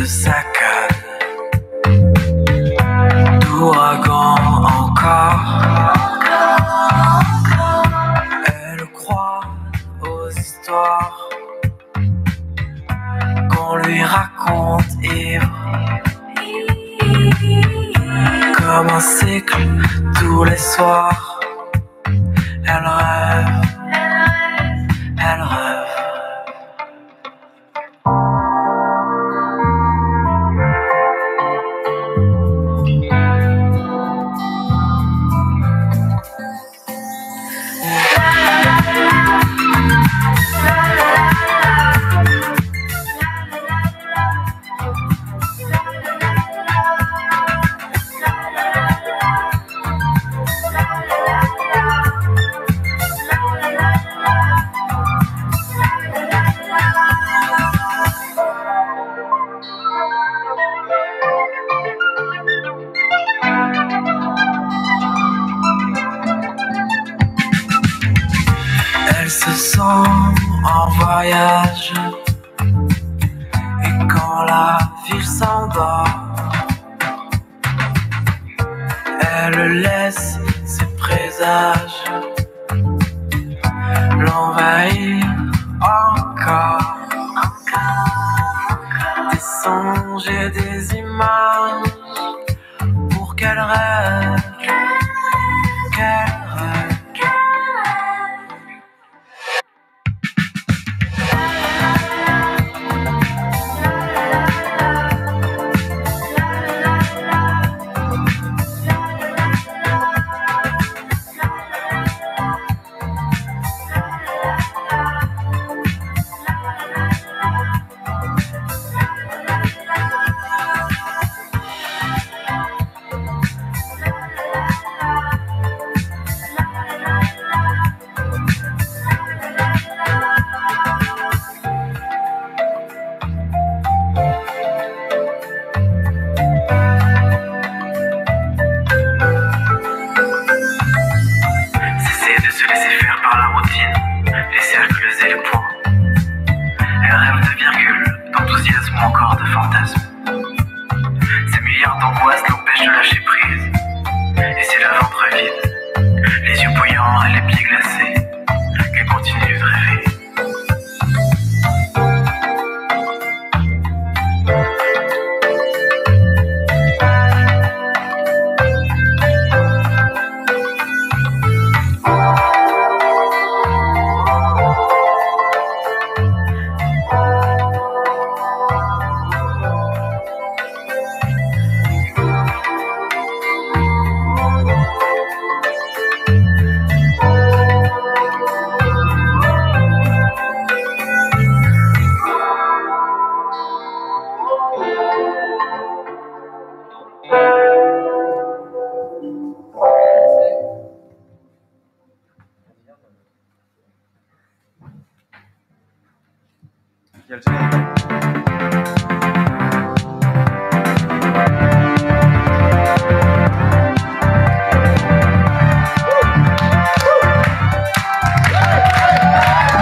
saccade. D'ouragan encore. Elle croit aux histoires qu'on lui raconte ivre, comme un cycle tous les soirs. Elle rêve, elle rêve. Elle se sent en voyage, et quand la ville s'endort, elle laisse ses présages l'envahir encore. Des songes et des images pour qu'elle rêve, qu'elle rêve.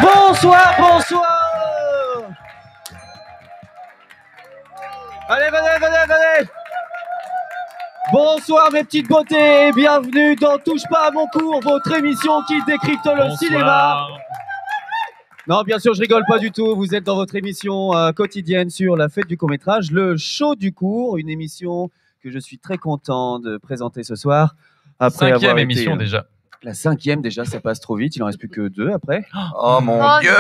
Bonsoir, bonsoir. Allez, venez. Bonsoir mes petites beautés et bienvenue dans Touche pas à mon cours, votre émission qui décrypte le cinéma. Non, bien sûr, je rigole pas du tout. Vous êtes dans votre émission quotidienne sur la fête du court-métrage, le show du cours, une émission que je suis très content de présenter ce soir. Après Cinquième émission déjà. La cinquième déjà, ça passe trop vite. Il en reste plus que 2 après. Oh mon Dieu!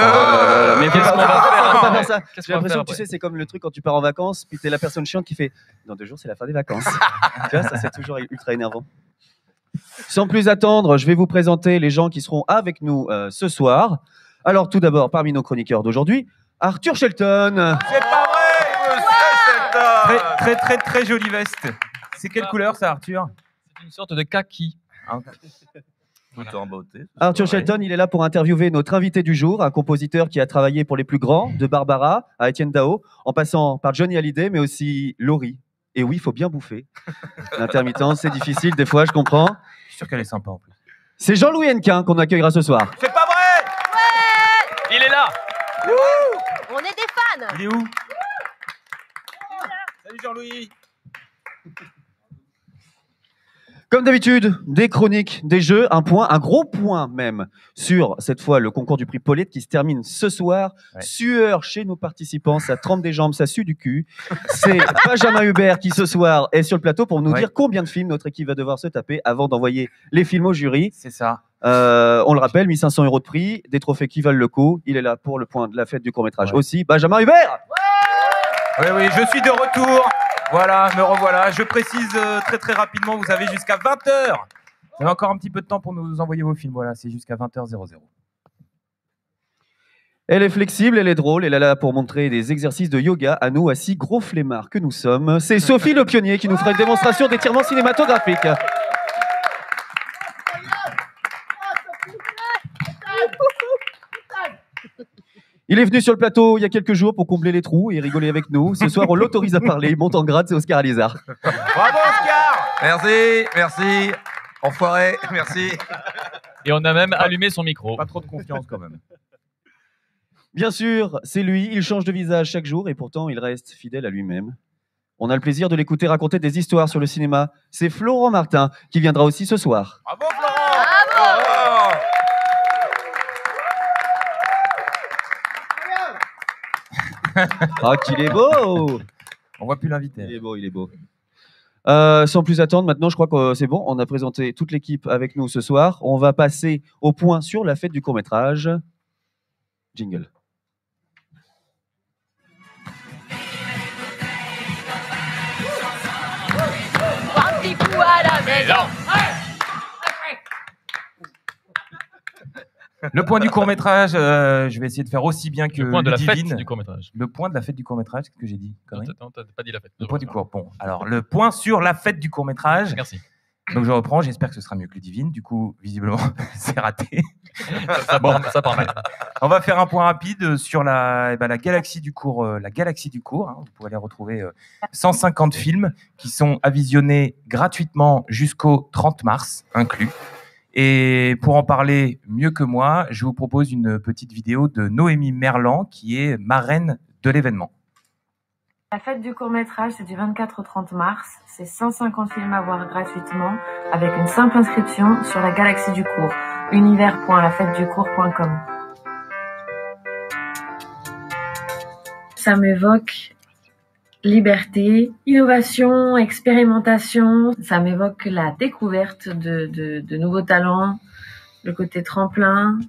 Mais qu'est-ce qu'on va faire? J'ai l'impression que tu sais, c'est comme le truc quand tu pars en vacances, puis t'es la personne chiante qui fait dans 2 jours, c'est la fin des vacances. Tu vois, ça c'est toujours ultra énervant. Sans plus attendre, je vais vous présenter les gens qui seront avec nous ce soir. Alors tout d'abord, parmi nos chroniqueurs d'aujourd'hui, Arthur Shelton. C'est pas vrai, monsieur Shelton. Très jolie veste. C'est quelle couleur ça, Arthur? C'est une sorte de kaki. Tout en beauté. Arthur Shelton, il est là pour interviewer notre invité du jour, un compositeur qui a travaillé pour les plus grands, de Barbara à Étienne Dao, en passant par Johnny Hallyday, mais aussi Laurie. Et oui, il faut bien bouffer. L'intermittence, c'est difficile des fois, je comprends. Je suis sûr qu'elle est sympa en plus. C'est Jean-Louis Hennequin qu'on accueillera ce soir. C'est pas vrai! Il est là! On est des fans! Il est où? Jean-Louis. Comme d'habitude, des chroniques, des jeux, un point, un gros point même, sur cette fois le concours du prix Paulette qui se termine ce soir. Ouais. Sueur chez nos participants, ça trempe des jambes, ça sue du cul. C'est Benjamin Hubert qui ce soir est sur le plateau pour nous dire combien de films notre équipe va devoir se taper avant d'envoyer les films au jury. C'est ça. On le rappelle, 1 500 € de prix, des trophées qui valent le coup. Il est là pour le point de la fête du court-métrage aussi. Benjamin Hubert. Oui, je suis de retour. Voilà, me revoilà. Je précise très très rapidement, vous avez jusqu'à 20h. Vous avez encore un petit peu de temps pour nous envoyer vos films. Voilà, c'est jusqu'à 20h00. Elle est flexible, elle est drôle, elle est là pour montrer des exercices de yoga à nous, assis gros flemmards que nous sommes. C'est Sophie Le Pionnier qui nous fera une démonstration d'étirement cinématographique. Il est venu sur le plateau il y a quelques jours pour combler les trous et rigoler avec nous. Ce soir, on l'autorise à parler. Il monte en grade, c'est Oscar Alizard. Bravo Oscar. Merci. Enfoiré, merci. Et on a même allumé son micro. Pas trop de confiance quand même. Bien sûr, c'est lui. Il change de visage chaque jour et pourtant, il reste fidèle à lui-même. On a le plaisir de l'écouter raconter des histoires sur le cinéma. C'est Florent Martin qui viendra aussi ce soir. Bravo Florent. Bravo. Ah, qu'il est beau! On voit plus l'invité. Il est beau. Sans plus attendre, maintenant, je crois que c'est bon. On a présenté toute l'équipe avec nous ce soir. On va passer au point sur la fête du court-métrage. Jingle. Un petit coup à la maison. Le point du court-métrage, je vais essayer de faire aussi bien que Le point de la Ludivine. fête du court-métrage. Le point de la fête du court-métrage, qu'est-ce que j'ai dit? Non, t'as pas dit la fête. Le point du court. Bon, alors le point sur la fête du court-métrage. Merci. Donc je reprends, j'espère que ce sera mieux que Ludivine. Du coup, visiblement, c'est raté. Ça part mal. On va faire un point rapide sur la galaxie du court. La galaxie du court, hein. Vous pouvez aller retrouver 150 films qui sont à visionner gratuitement jusqu'au 30 mars, inclus. Et pour en parler mieux que moi, je vous propose une petite vidéo de Noémie Merlan, qui est marraine de l'événement. La fête du court-métrage, c'est du 24 au 30 mars. C'est 150 films à voir gratuitement avec une simple inscription sur la galaxie du court. univers.lafêteducourt.com. Ça m'évoque liberté, innovation, expérimentation. Ça m'évoque la découverte de nouveaux talents, le côté tremplin,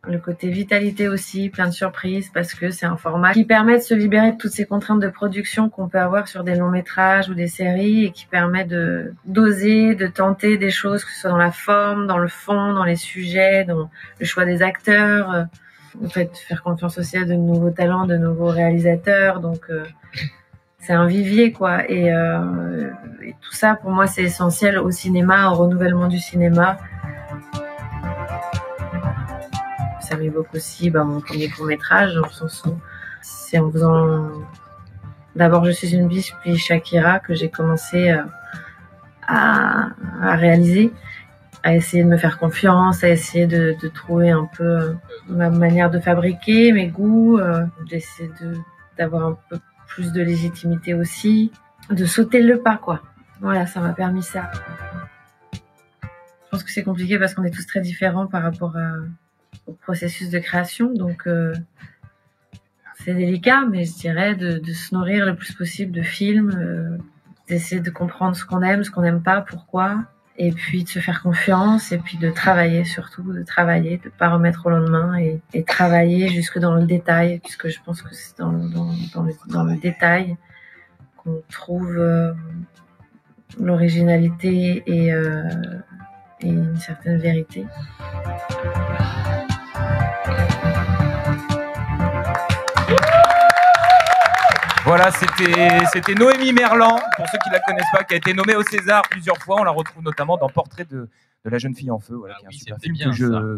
le côté vitalité aussi, plein de surprises, parce que c'est un format qui permet de se libérer de toutes ces contraintes de production qu'on peut avoir sur des longs métrages ou des séries et qui permet d'oser, de tenter des choses, que ce soit dans la forme, dans le fond, dans les sujets, dans le choix des acteurs, en fait, faire confiance aussi à de nouveaux talents, de nouveaux réalisateurs, donc c'est un vivier, quoi. Et tout ça, pour moi, c'est essentiel au cinéma, au renouvellement du cinéma. Ça m'évoque aussi mon premier court-métrage, dans le sens où c'est en faisant d'abord Je suis une biche, puis Shakira, que j'ai commencé à réaliser, à essayer de me faire confiance, à essayer de trouver un peu ma manière de fabriquer, mes goûts, d'essayer d'avoir un peu plus de légitimité aussi, de sauter le pas, quoi. Voilà, ça m'a permis ça. Je pense que c'est compliqué parce qu'on est tous très différents par rapport au processus de création, donc c'est délicat, mais je dirais de se nourrir le plus possible de films, d'essayer de comprendre ce qu'on aime, ce qu'on n'aime pas, pourquoi, et puis de se faire confiance, et puis de travailler surtout, de pas remettre au lendemain, et travailler jusque dans le détail, puisque je pense que c'est dans le détail qu'on trouve l'originalité et une certaine vérité. Voilà, c'était Noémie Merlan, pour ceux qui ne la connaissent pas, qui a été nommée au César plusieurs fois. On la retrouve notamment dans Portrait de la jeune fille en feu, voilà, qui est un super film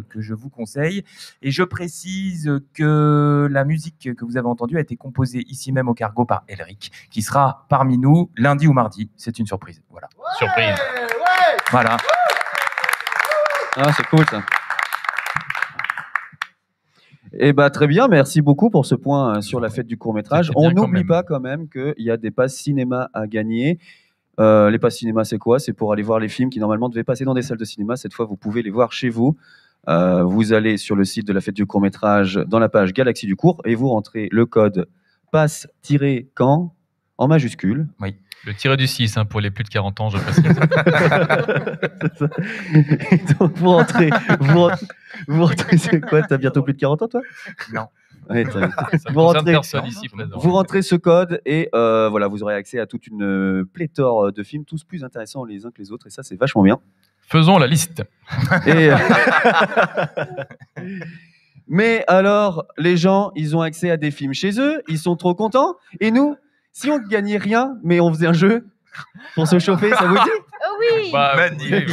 que je vous conseille. Et je précise que la musique que vous avez entendue a été composée ici même au Cargo par Elric, qui sera parmi nous lundi ou mardi. C'est une surprise. Voilà. Surprise. Voilà. Ah, c'est cool ça. Eh bah, très bien, merci beaucoup pour ce point sur la fête du court-métrage. On n'oublie pas quand même qu'il y a des passes cinéma à gagner. Les passes cinéma, c'est quoi? C'est pour aller voir les films qui normalement devaient passer dans des salles de cinéma. Cette fois, vous pouvez les voir chez vous. Vous allez sur le site de la fête du court-métrage dans la page Galaxie du court et vous rentrez le code passe-quand en majuscule. Oui. Le tiré du 6 hein, pour les plus de 40 ans, je précise. Donc vous rentrez, c'est quoi? T'as bientôt plus de 40 ans, toi? Non. Ouais, vous rentrez ce code et voilà, vous aurez accès à toute une pléthore de films, tous plus intéressants les uns que les autres, et ça, c'est vachement bien. Faisons la liste. Et, mais alors, les gens, ils ont accès à des films chez eux, ils sont trop contents, et nous, si on ne gagnait rien, mais on faisait un jeu pour se chauffer, ça vous dit? Oui. Magnifique.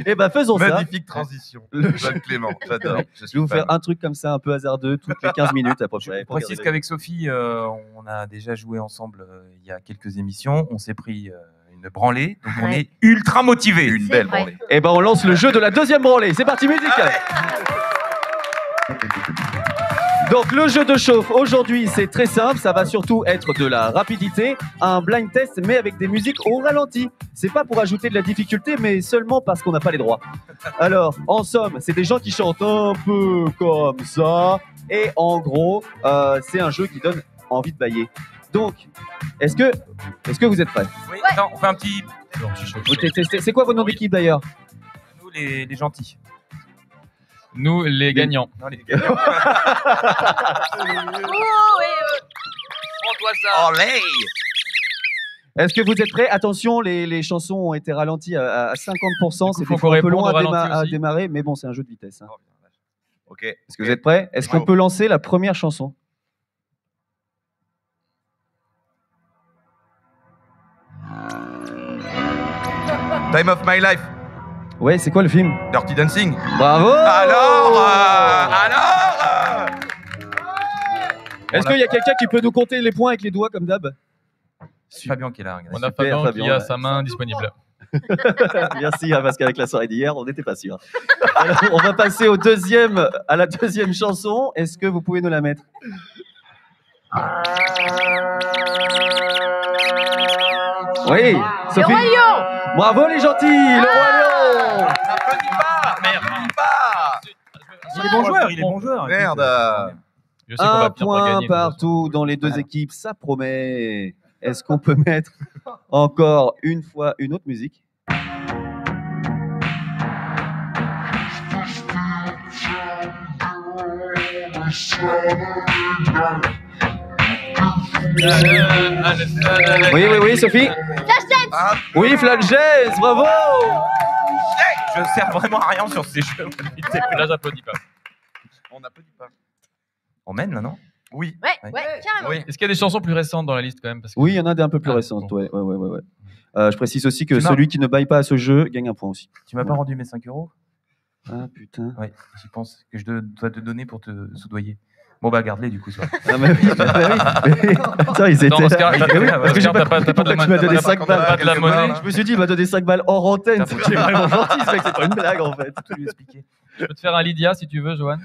Et bah faisons ça. Magnifique transition. Jeanne Clément, j'adore. Je vais vous faire un truc comme ça, un peu hasardeux, toutes les 15 minutes à peu près. Je précise qu'avec Sophie, on a déjà joué ensemble il y a quelques émissions. On s'est pris une branlée, donc on est ultra motivés. Une belle branlée. Et ben on lance le jeu de la deuxième branlée. C'est parti, musique. Donc le jeu de chauffe aujourd'hui c'est très simple, ça va surtout être de la rapidité, un blind test mais avec des musiques au ralenti. C'est pas pour ajouter de la difficulté mais seulement parce qu'on n'a pas les droits. Alors en somme c'est des gens qui chantent un peu comme ça et en gros c'est un jeu qui donne envie de bailler. Donc est-ce que vous êtes prêts? Oui, attends, on fait un petit... C'est quoi vos noms d'équipe d'ailleurs? Nous les gentils. Nous, les gagnants. Non, les gagnants. Prends-toi ça. Olé. Est-ce que vous êtes prêts? Attention, les chansons ont été ralenties à 50%. C'est un peu long à démarrer, mais bon, c'est un jeu de vitesse. Hein. Ok. Est-ce que vous êtes prêts? Est-ce qu'on peut lancer la première chanson? Time of my life. Ouais, c'est quoi le film? Dirty Dancing. Bravo! Alors Est-ce qu'il y a quelqu'un qui peut nous compter les points avec les doigts comme d'hab? Fabien qui est là. On a Fabien qui a sa main disponible. Merci, parce qu'avec la soirée d'hier, on n'était pas sûr. Alors, on va passer à la deuxième chanson. Est-ce que vous pouvez nous la mettre? Oui, Sophie. Le Roi Lion. Bravo les gentils, le Roi Lion. N'applaudis pas. Merde. Il est bon joueur, il est bon joueur. Merde. Un point partout dans les deux équipes, ça promet. Est-ce qu'on peut mettre encore une fois une autre musique? Oui, Sophie. Flashdance. Oui, Flashdance, bravo. Je sers vraiment à rien sur ces jeux. Là, j'applaudis pas. On n'applaudit pas. On mène là, non? Oui. Ouais, carrément. Oui. Est-ce qu'il y a des chansons plus récentes dans la liste quand même? Parce que... Oui, il y en a des un peu plus récentes. Bon. Ouais. Je précise aussi que celui qui ne baille pas à ce jeu gagne un point aussi. Tu m'as pas rendu mes 5 €? Ah putain. Oui, j'y pense que je dois te donner pour te soudoyer. Bon bah garde-les du coup. Ah mais oui. Ça, ils étaient. Non, Oscar, parce que j'ai pas compris pourquoi tu m'as donné 5 balles. Pas de la monnaie. Je me suis dit, il m'a donné 5 balles hors antenne. C'est vraiment gentil, ce mec, c'est pas une blague en fait. Tout lui expliquer. Je peux te faire un Lydia si tu veux, Johan.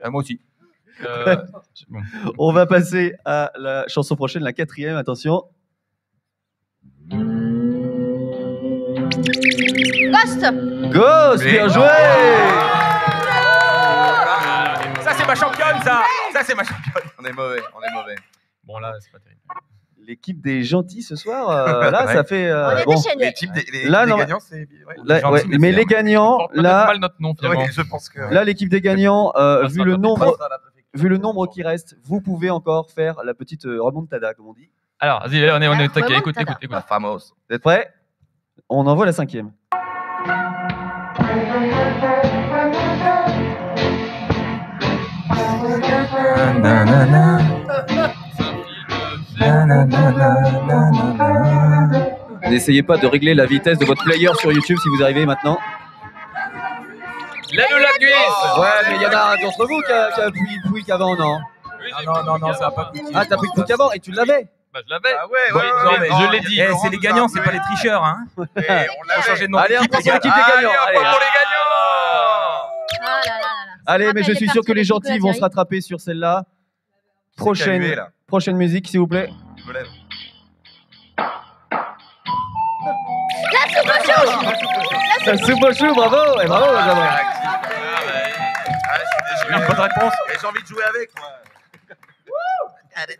Moi aussi. Bon. On va passer à la chanson prochaine, la 4e. Attention. Ghost, bien joué. Ça c'est ma championne, ça c'est ma championne. On est mauvais. Bon là, c'est pas terrible. L'équipe des gentils ce soir, là, ça fait. On est bon. déchaînés. Les types des Là, non, gagnants, c'est. Ouais. Là, ouais, mais les gagnants, On porte là, mal notre nom finalement. Ouais, je pense que. là, l'équipe des gagnants, vu le nombre. Ça, la préfecture. Vu le nombre qui reste, vous pouvez encore faire la petite remontada, comme on dit. Alors, vas-y, on est taquet. Écoute. La fameuse. Vous êtes prêts? On envoie la 5e. N'essayez pas de régler la vitesse de votre player sur YouTube si vous arrivez maintenant. Lève la cuisse. Ouais, mais il y en a un d'entre vous qui a pris le quick avant, non? Non, ça va pas coûter. Ah, t'as pris le quick avant et tu l'avais? Bah, je l'avais. Ah ouais. Non, mais je l'ai dit. C'est les gagnants, c'est pas les tricheurs, hein. On Faut l'a changer de nom. Allez, un point pour l'équipe des gagnants. Allez, Allez, pour les gagnants. Ah là là là là. Allez, mais je rappelle suis les sûr que parties les avec gentils Nicolas vont se Thierry. rattraper sur celle-là. Saluer, là. Prochaine musique, s'il vous plaît. Je me lève. La soupe au chou, bravo, et bravo, Benjamin. Je suis désolé. Une bonne réponse. Et j'ai envie de jouer avec, moi. Allez.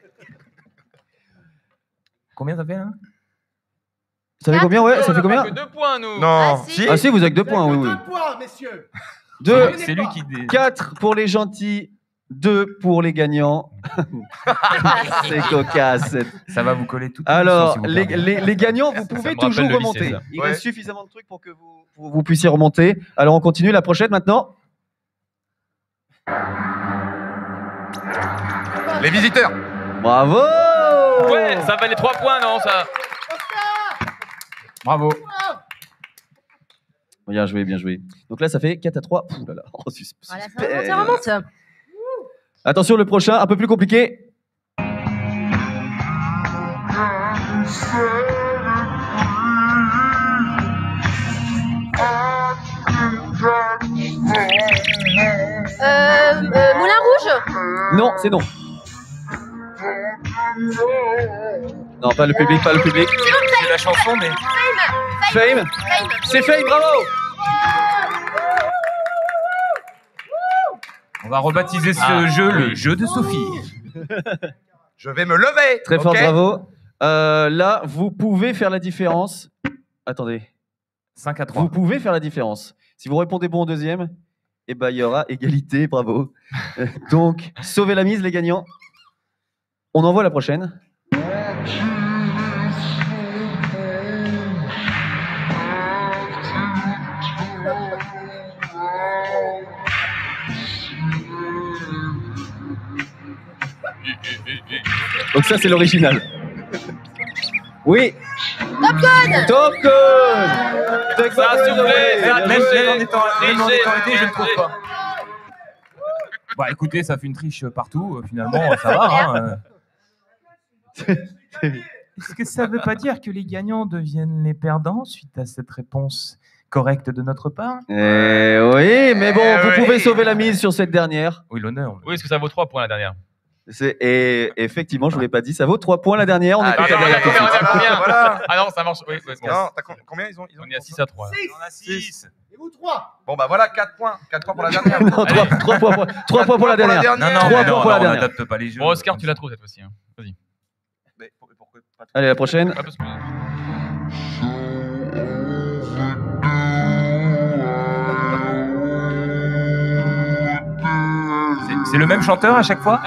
Combien ça fait là? Ça fait combien, ouais? Ça fait combien? Que 2 points, nous. Non. Ah, si. Ah si, vous avez que 2 points, oui, oui. 2 points, messieurs. 2, C'est lui qui. 4 pour les gentils, 2 pour les gagnants. C'est cocasse. Ça va vous coller tout. Alors, les gagnants, vous pouvez me rappelle toujours le lycée, remonter. ça. Il Ouais. reste suffisamment de trucs pour que vous puissiez remonter. Alors, on continue. La prochaine maintenant. Les visiteurs. Bravo! Ouais, ça valait 3 points, non ça. Bravo. Bien joué, bien joué. Donc là, ça fait 4-3. Ouh là là. Oh, Voilà, ça remonte. Attention, le prochain, un peu plus compliqué. Moulin Rouge. Non, c'est non. Non, pas le public, pas le public. C'est la chanson, mais. Fame. C'est Fame, bravo! On va rebaptiser ce jeu le jeu de Sophie. Je vais me lever. Très fort, ok bravo. Là, vous pouvez faire la différence. Attendez. 5 à 3. Vous pouvez faire la différence. Si vous répondez bon au deuxième, eh ben, il y aura égalité, bravo. Donc, sauvez la mise, les gagnants. On envoie la prochaine. Donc ça, c'est l'original. Oui. Top Gun. Top Gun. Ça a soufflé, ça a Même triché. en étant aidé, je ne trouve triché. pas. Bah écoutez, ça fait une triche partout. Finalement, ça va. Hein. Est-ce que ça ne veut pas dire que les gagnants deviennent les perdants suite à cette réponse correcte de notre part? Oui, mais bon, vous oui. pouvez sauver la mise sur cette dernière. Oui, l'honneur. Oui, est-ce que ça vaut 3 points la dernière? Et effectivement, je ne vous l'ai pas dit, ça vaut 3 points la dernière. On écoute la non, dernière tout de combien, suite. combien Voilà. Ah non, ça marche. Oui, oui, bon. Non, combien ils ont On est à 6 à 3. 6. Et vous 3. Bon, bah voilà, 4 points. 4 points pour la dernière. Non, 3 points pour la dernière. Non, non, Trois mais points non, pour la on dernière. n'adapte pas les jeux. Bon, Oscar, tu la trouves cette fois-ci. Hein. Vas-y. Mais pourquoi pas Allez, la prochaine. Ouais, parce que- C'est le même chanteur à chaque fois?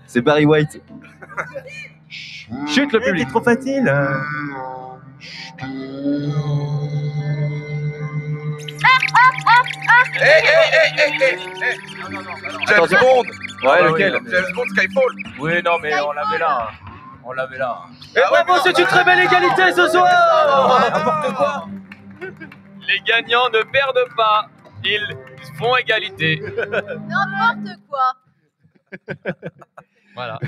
C'est Barry White. Chut le public. trop facile. James Bond. Ouais, lequel? James Bond Skyfall. Oui, non, mais on l'avait là. On l'avait là. Et bravo, c'est une très belle égalité ce soir. N'importe quoi. Les gagnants ne perdent pas. Ils font égalité. N'importe quoi. Voilà.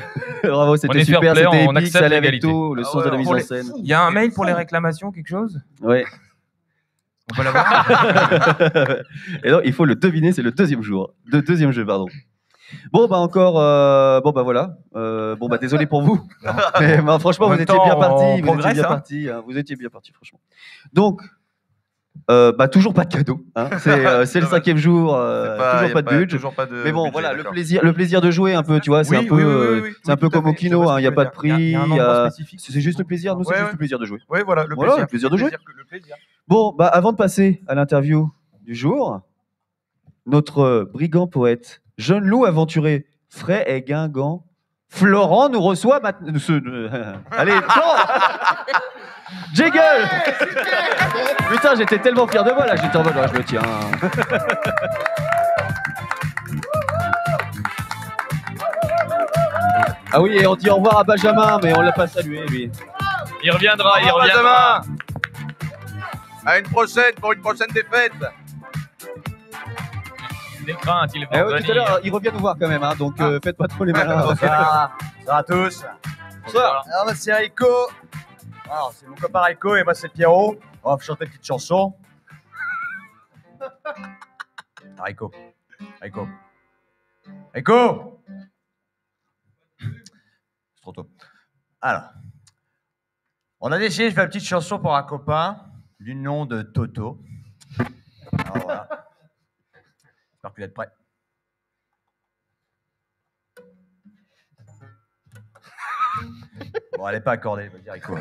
Bravo, On c'était est fair super, play, c'était on épique, accepte ça allait avec l'égalité. tout, le Ah sens ouais, de la mise pour en les- scène. Il y a un mail pour les réclamations, quelque chose? Ouais. On peut l'avoir? Et donc, il faut le deviner, c'est le deuxième jour. Deuxième jeu, pardon. Bon, bah encore. Bon, bah voilà. Bon, bah désolé pour vous. Mais bah, franchement, En vous même étiez temps, bien partis. on Vous étiez progresse, bien hein. partis. Vous étiez bien partis, franchement. Donc, bah toujours pas de cadeau. Hein. C'est le 5e jour. Toujours pas de budget. Toujours pas de. Mais bon, budget, voilà, le d'accord. plaisir de jouer un peu, tu vois, c'est Oui, un peu, oui, oui, oui, c'est un oui, peu tout à comme au fait. Je kino, vois ce hein, que il n'y a tu pas veux de dire. prix, Il y a un endroit spécifique. c'est juste le plaisir, nous, c'est Ouais, juste ouais. le plaisir de jouer. Oui, voilà, le Voilà, plaisir. le plaisir de jouer. Le plaisir. Bon, bah avant de passer à l'interview du jour, notre brigand poète, jeune loup aventuré, frais et guingant, Florent nous reçoit maintenant. Allez, Florent. Jiggle. Putain, j'étais tellement fier de moi là, j'étais en mode, ouais, je me tiens. Ah oui, et on dit au revoir à Benjamin, mais on l'a pas salué, lui. Il reviendra, il Au revoir, reviendra. Benjamin. À une prochaine pour une prochaine défaite. Des craintes, il Eh va oui, tout à l'heure, il revient nous voir quand même, hein, donc faites pas trop les malins. Bonsoir à tous. Bonsoir. Alors, moi, c'est Aiko. Alors, c'est mon copain Aiko et moi, c'est Pierrot. On va chanter une petite chanson. Rico. Rico. Rico. C'est trop tôt. Alors, on a décidé de faire une petite chanson pour un copain du nom de Toto. Alors voilà. J'espère que vous êtes prêts. Bon, elle n'est pas accordée, vas-y Rico.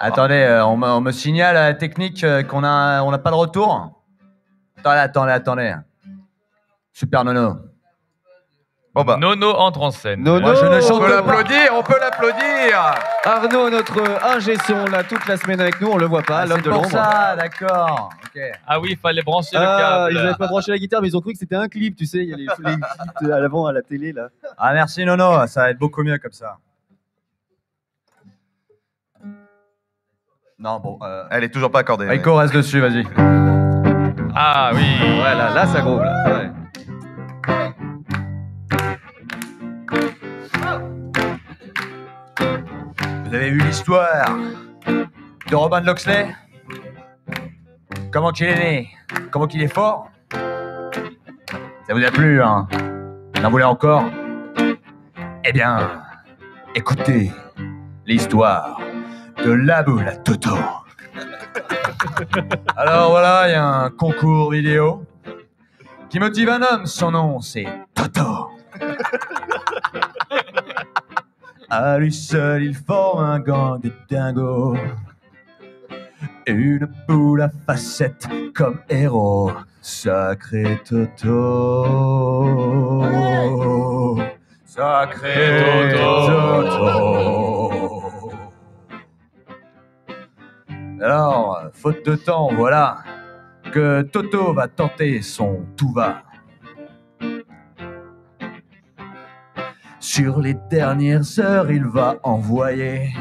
Attendez, on me signale à la technique qu'on n'a pas de retour. Attendez. Super Nono. Bon bah. Nono entre en scène. Nono, Moi, je ne chante On pas. peut l'applaudir. Arnaud, notre ingé son, là, toute la semaine avec nous, on le voit pas, l'homme C'est de pour l'ombre. ça, d'accord. Ok. Ah oui, il fallait brancher le Ah, câble. ils avaient pas branché la guitare, mais ils ont cru que c'était un clip, tu sais, il y a les clips à l'avant, à la télé, là. Ah merci Nono, ça va être beaucoup mieux comme ça. Non, bon. Elle est toujours pas accordée. Rico, reste dessus, vas-y. Ah oui. Voilà, là, ça groove, là. Ouais. Vous avez vu l'histoire de Robin de Loxley? Comment qu'il est né? Comment qu'il est fort? Ça vous a plu, hein? Vous en voulez encore? Eh bien, écoutez l'histoire de la boule à Toto. Alors voilà, il y a un concours vidéo qui motive un homme, son nom c'est Toto. À lui seul, il forme un gang de dingos. Une boule à facettes comme héros. Sacré Toto. Sacré Toto. Alors, faute de temps, voilà que Toto va tenter son tout va. Sur les dernières heures, il va envoyer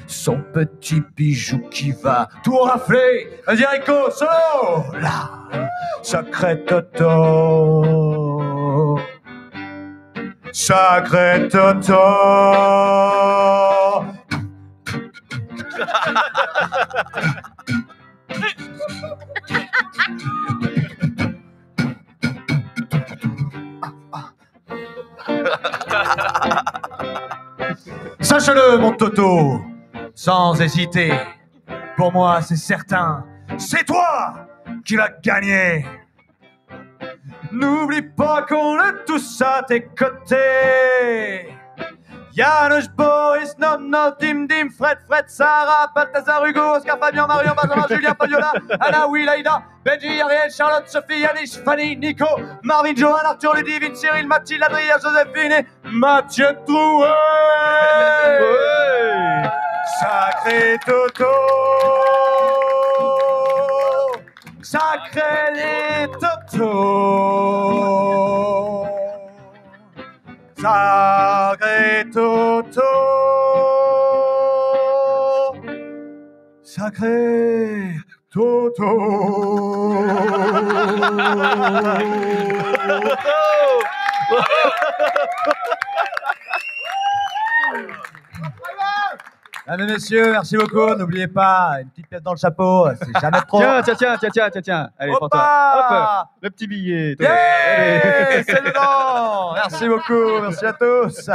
son petit bijou qui va tout rafler. Vas-y Rico, solo! Là, sacré Toto. Sacré Toto. Sache-le, mon Toto, sans hésiter. Pour moi, c'est certain, c'est toi qui vas gagner. N'oublie pas qu'on est tous à tes côtés. Janusz, Boris, Nono, Dim, Fred, Sarah, Balthazar, Hugo, Oscar, Fabien, Marion, Benjamin, Julien, Fabiola, Anna, Will, Aïda, Benji, Ariel, Charlotte, Sophie, Yannick, Fanny, Nico, Marvin, Johan, Arthur, Ludivine, Cyril, Mathilde, Adrien, Joséphine et Mathieu Troué. Sacré Toto. Sacré les Toto. Sacré Toto. Sacré Toto. Mesdames et messieurs, merci beaucoup. N'oubliez pas, une petite pièce dans le chapeau, c'est jamais trop. Tiens. Allez, pour toi. Hop, le petit billet. Yeah, c'est dedans. Merci beaucoup, merci à tous.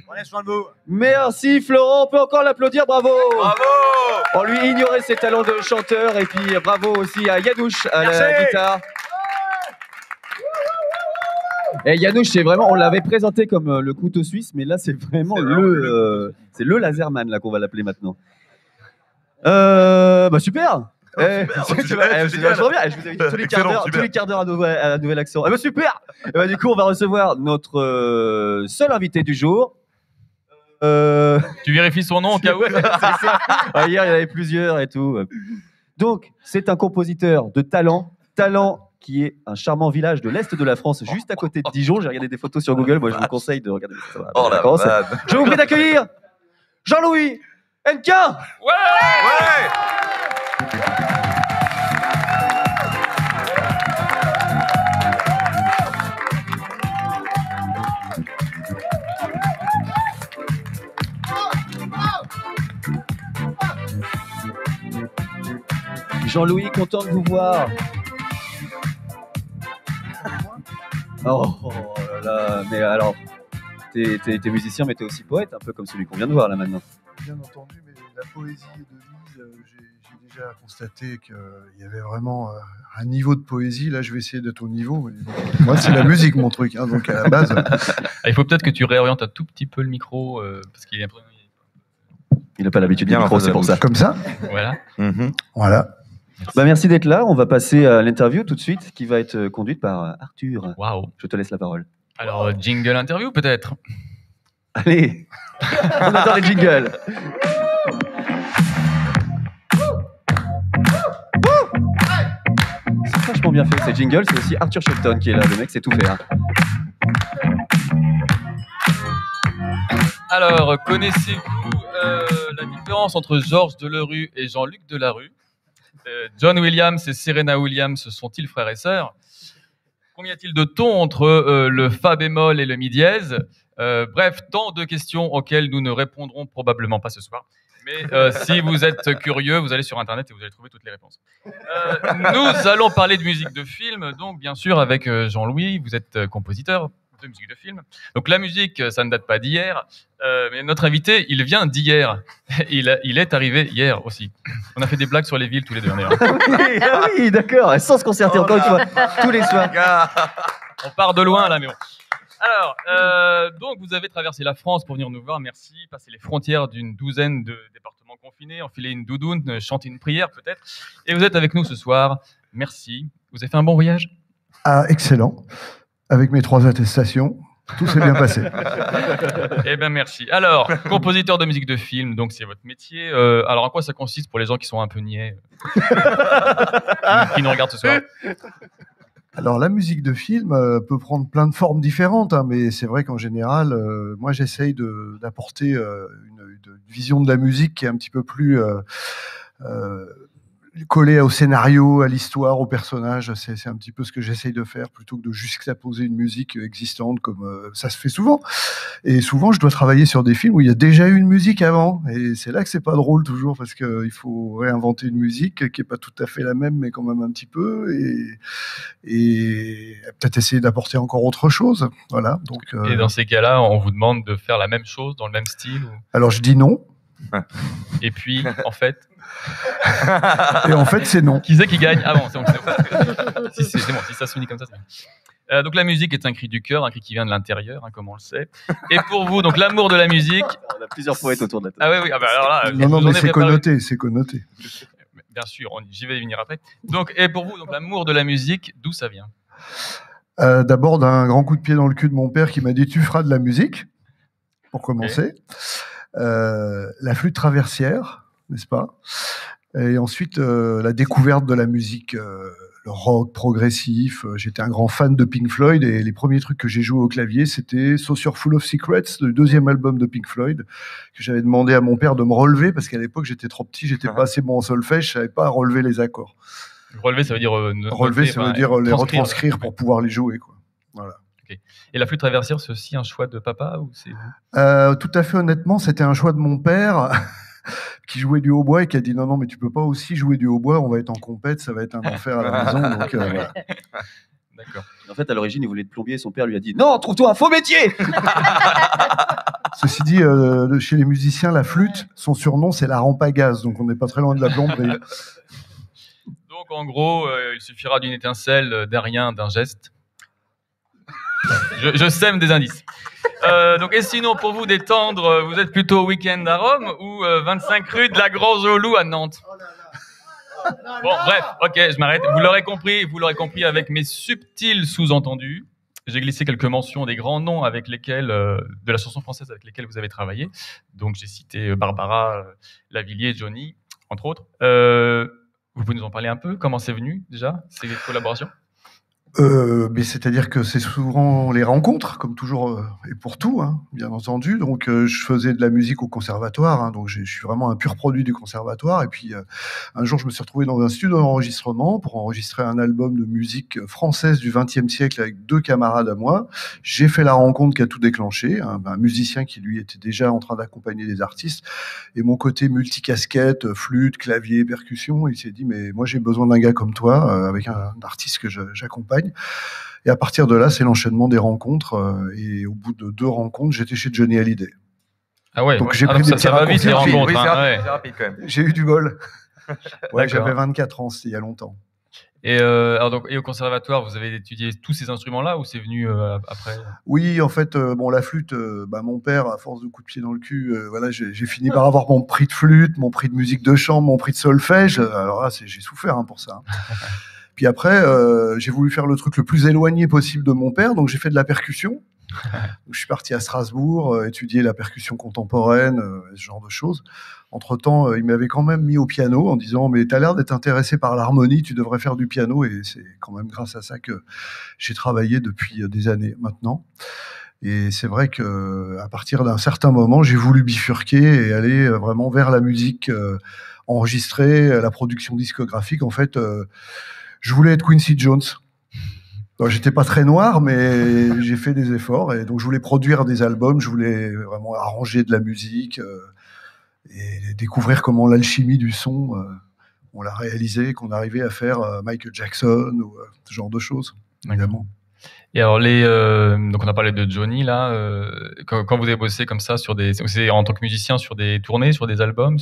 Prenez soin de vous. Merci Florent, on peut encore l'applaudir, bravo. Bravo. On lui ignorait ses talents de chanteur et puis bravo aussi à Yanouche à Merci. la guitare. Et Yanouche, c'est vraiment, on l'avait présenté comme le couteau suisse, mais là c'est vraiment c'est le Laserman là qu'on va l'appeler maintenant. Bah super. C'est vachement bien. Je vous avais dit tous les quarts d'heure un nouvel accent. Bah super. Et bah, du coup, on va recevoir notre seul invité du jour. Tu vérifies son nom au cas où. Ah, hier, il y en avait plusieurs et tout. Donc, c'est un compositeur de talent qui est un charmant village de l'Est de la France, juste à côté de Dijon. J'ai regardé des photos sur Google. Moi, je vous conseille de regarder ça. Oh la malade. Je vous prie d'accueillir Jean-Louis NK. Ouais. Jean-Louis, content de vous voir. Oh là là, mais alors, t'es musicien, mais t'es aussi poète, un peu comme celui qu'on vient de voir là maintenant. Bien entendu, mais la poésie de Lise, j'ai déjà constaté qu'il y avait vraiment un niveau de poésie. Là, je vais essayer d'être au niveau. Mais moi, c'est la musique, mon truc. Hein, donc, à la base. Il faut peut-être que tu réorientes un tout petit peu le micro, parce qu'il est un peu... Il n'a pas l'habitude du micro, c'est pour ça. Comme ça. Voilà. Voilà. Bah, merci d'être là. On va passer à l'interview tout de suite, qui va être conduite par Arthur. Waouh. Je te laisse la parole. Alors, jingle interview peut-être. Allez, on attend les jingles. C'est vachement bien fait, ces jingles. C'est aussi Arthur Shelton qui est là. Le mec sait tout faire. Alors, connaissez-vous la différence entre Georges Delerue et Jean-Luc Delarue? John Williams et Serena Williams sont-ils frères et sœurs? Combien y a-t-il de tons entre le fa bémol et le mi dièse? Bref, tant de questions auxquelles nous ne répondrons probablement pas ce soir. Mais si vous êtes curieux, vous allez sur Internet et vous allez trouver toutes les réponses. Nous allons parler de musique de film, donc bien sûr avec Jean-Louis, vous êtes compositeur de musique de film. Donc la musique, ça ne date pas d'hier, mais notre invité, il vient d'hier. Il est arrivé hier aussi. On a fait des blagues sur les villes tous les deux. Ah oui, d'accord, sans se concerter, encore une fois, tous les soirs. On part de loin là, mais bon. Alors, donc vous avez traversé la France pour venir nous voir, merci. Passé les frontières d'une douzaine de départements confinés, enfilé une doudoune, chanté une prière peut-être. Et vous êtes avec nous ce soir, merci. Vous avez fait un bon voyage? Ah, excellent. Avec mes 3 attestations, tout s'est bien passé. Eh bien, merci. Alors, compositeur de musique de film, donc c'est votre métier. Alors, en quoi ça consiste pour les gens qui sont un peu niais, qui nous regardent ce soir? Alors, la musique de film peut prendre plein de formes différentes, hein, mais c'est vrai qu'en général, moi, j'essaye d'apporter une vision de la musique qui est un petit peu plus collée au scénario, à l'histoire, au personnage. C'est un petit peu ce que j'essaye de faire, plutôt que de juxtaposer une musique existante, comme ça se fait souvent. Et souvent, je dois travailler sur des films où il y a déjà eu une musique avant. Et c'est là que c'est pas drôle toujours, parce qu'il faut réinventer une musique qui est pas tout à fait la même, mais quand même un petit peu. Et peut-être essayer d'apporter encore autre chose. Voilà. Donc, et dans ces cas-là, on vous demande de faire la même chose dans le même style ou... Alors, je dis non. Et puis, en fait... Et en fait, c'est non. Qui c'est qui gagne? Ah bon, c'est bon. C'est bon, si ça se finit comme ça, c'est bien. Donc la musique est un cri du cœur, un cri qui vient de l'intérieur, hein, comme on le sait. Et pour vous, donc l'amour de la musique... On a plusieurs poètes autour de la table. Ah oui, ah bah alors là... Non, mais c'est connoté, c'est connoté. Bien sûr, j'y vais y venir après. Donc, et pour vous, donc l'amour de la musique, d'où ça vient? D'abord d'un grand coup de pied dans le cul de mon père qui m'a dit « tu feras de la musique », pour commencer. La flûte traversière, n'est-ce pas? Et ensuite, la découverte de la musique, le rock progressif. J'étais un grand fan de Pink Floyd et les premiers trucs que j'ai joués au clavier, c'était Saucer Full of Secrets, le 2e album de Pink Floyd, que j'avais demandé à mon père de me relever parce qu'à l'époque, j'étais trop petit, j'étais pas assez bon en solfège, je savais pas relever les accords. Relever, ça veut dire... relever, ça veut dire les retranscrire pour pouvoir les jouer, quoi. Voilà. Okay. Et la flûte traversière, c'est aussi un choix de papa ou c'est vous? Tout à fait honnêtement, c'était un choix de mon père qui jouait du hautbois et qui a dit non, mais tu peux pas aussi jouer du hautbois, on va être en compète, ça va être un enfer à la maison. Donc, voilà. D'accord. En fait, à l'origine, il voulait être plombier. Son père lui a dit non, trouve-toi un faux métier. Ceci dit, chez les musiciens, la flûte, son surnom, c'est la rampe à gaz, donc on n'est pas très loin de la plomberie. Donc en gros, il suffira d'une étincelle, d'un rien, d'un geste. Je sème des indices. Donc, et sinon, pour vous détendre, vous êtes plutôt week-end à Rome ou 25 rue de la Grange-au-Loup à Nantes? Bon, bref, ok, je m'arrête. Vous l'aurez compris avec mes subtils sous-entendus. J'ai glissé quelques mentions des grands noms avec lesquels, de la chanson française avec lesquels vous avez travaillé. Donc, j'ai cité Barbara, Lavilliers, Johnny, entre autres. Vous pouvez nous en parler un peu? Comment c'est venu déjà, ces collaborations? Mais c'est-à-dire que c'est souvent les rencontres, comme toujours, et pour tout, hein, bien entendu. Donc, je faisais de la musique au conservatoire, hein, donc je suis vraiment un pur produit du conservatoire. Et puis, un jour, je me suis retrouvé dans un studio d'enregistrement pour enregistrer un album de musique française du XXe siècle avec 2 camarades à moi. J'ai fait la rencontre qui a tout déclenché, hein, un musicien qui, lui, était déjà en train d'accompagner des artistes. Et mon côté multicasquette, flûte, clavier, percussion, il s'est dit, mais moi, j'ai besoin d'un gars comme toi, avec un artiste que j'accompagne. Et à partir de là, c'est l'enchaînement des rencontres. Et au bout de 2 rencontres, j'étais chez Johnny Hallyday. Ah ouais, donc j'ai pris des petits ça va vite les raccourcis. rencontres. Oui, Hein, c'est rapide quand même. J'ai eu du bol. Ouais, D'accord. j'avais 24 ans, c'était il y a longtemps. Et, alors donc, et au conservatoire, vous avez étudié tous ces instruments-là ou c'est venu après? Oui, en fait, bon, la flûte, mon père, à force de coups de pied dans le cul, voilà, j'ai fini par avoir mon prix de flûte, mon prix de musique de chambre, mon prix de solfège. Alors là, j'ai souffert pour ça. Puis après, j'ai voulu faire le truc le plus éloigné possible de mon père, donc j'ai fait de la percussion. Donc, je suis parti à Strasbourg, étudier la percussion contemporaine, ce genre de choses. Entre-temps, il m'avait quand même mis au piano en disant « Mais t'as l'air d'être intéressé par l'harmonie, tu devrais faire du piano. » Et c'est quand même grâce à ça que j'ai travaillé depuis des années maintenant. Et c'est vrai qu'à partir d'un certain moment, j'ai voulu bifurquer et aller vraiment vers la musique enregistrée, la production discographique. En fait, je voulais être Quincy Jones. J'étais pas très noir, mais j'ai fait des efforts. Et donc, je voulais produire des albums, je voulais vraiment arranger de la musique et découvrir comment l'alchimie du son, on l'a réalisé, qu'on arrivait à faire Michael Jackson ou ce genre de choses, évidemment. Et alors, donc on a parlé de Johnny, là. Quand vous avez bossé comme ça, en tant que musicien, sur des tournées, sur des albums,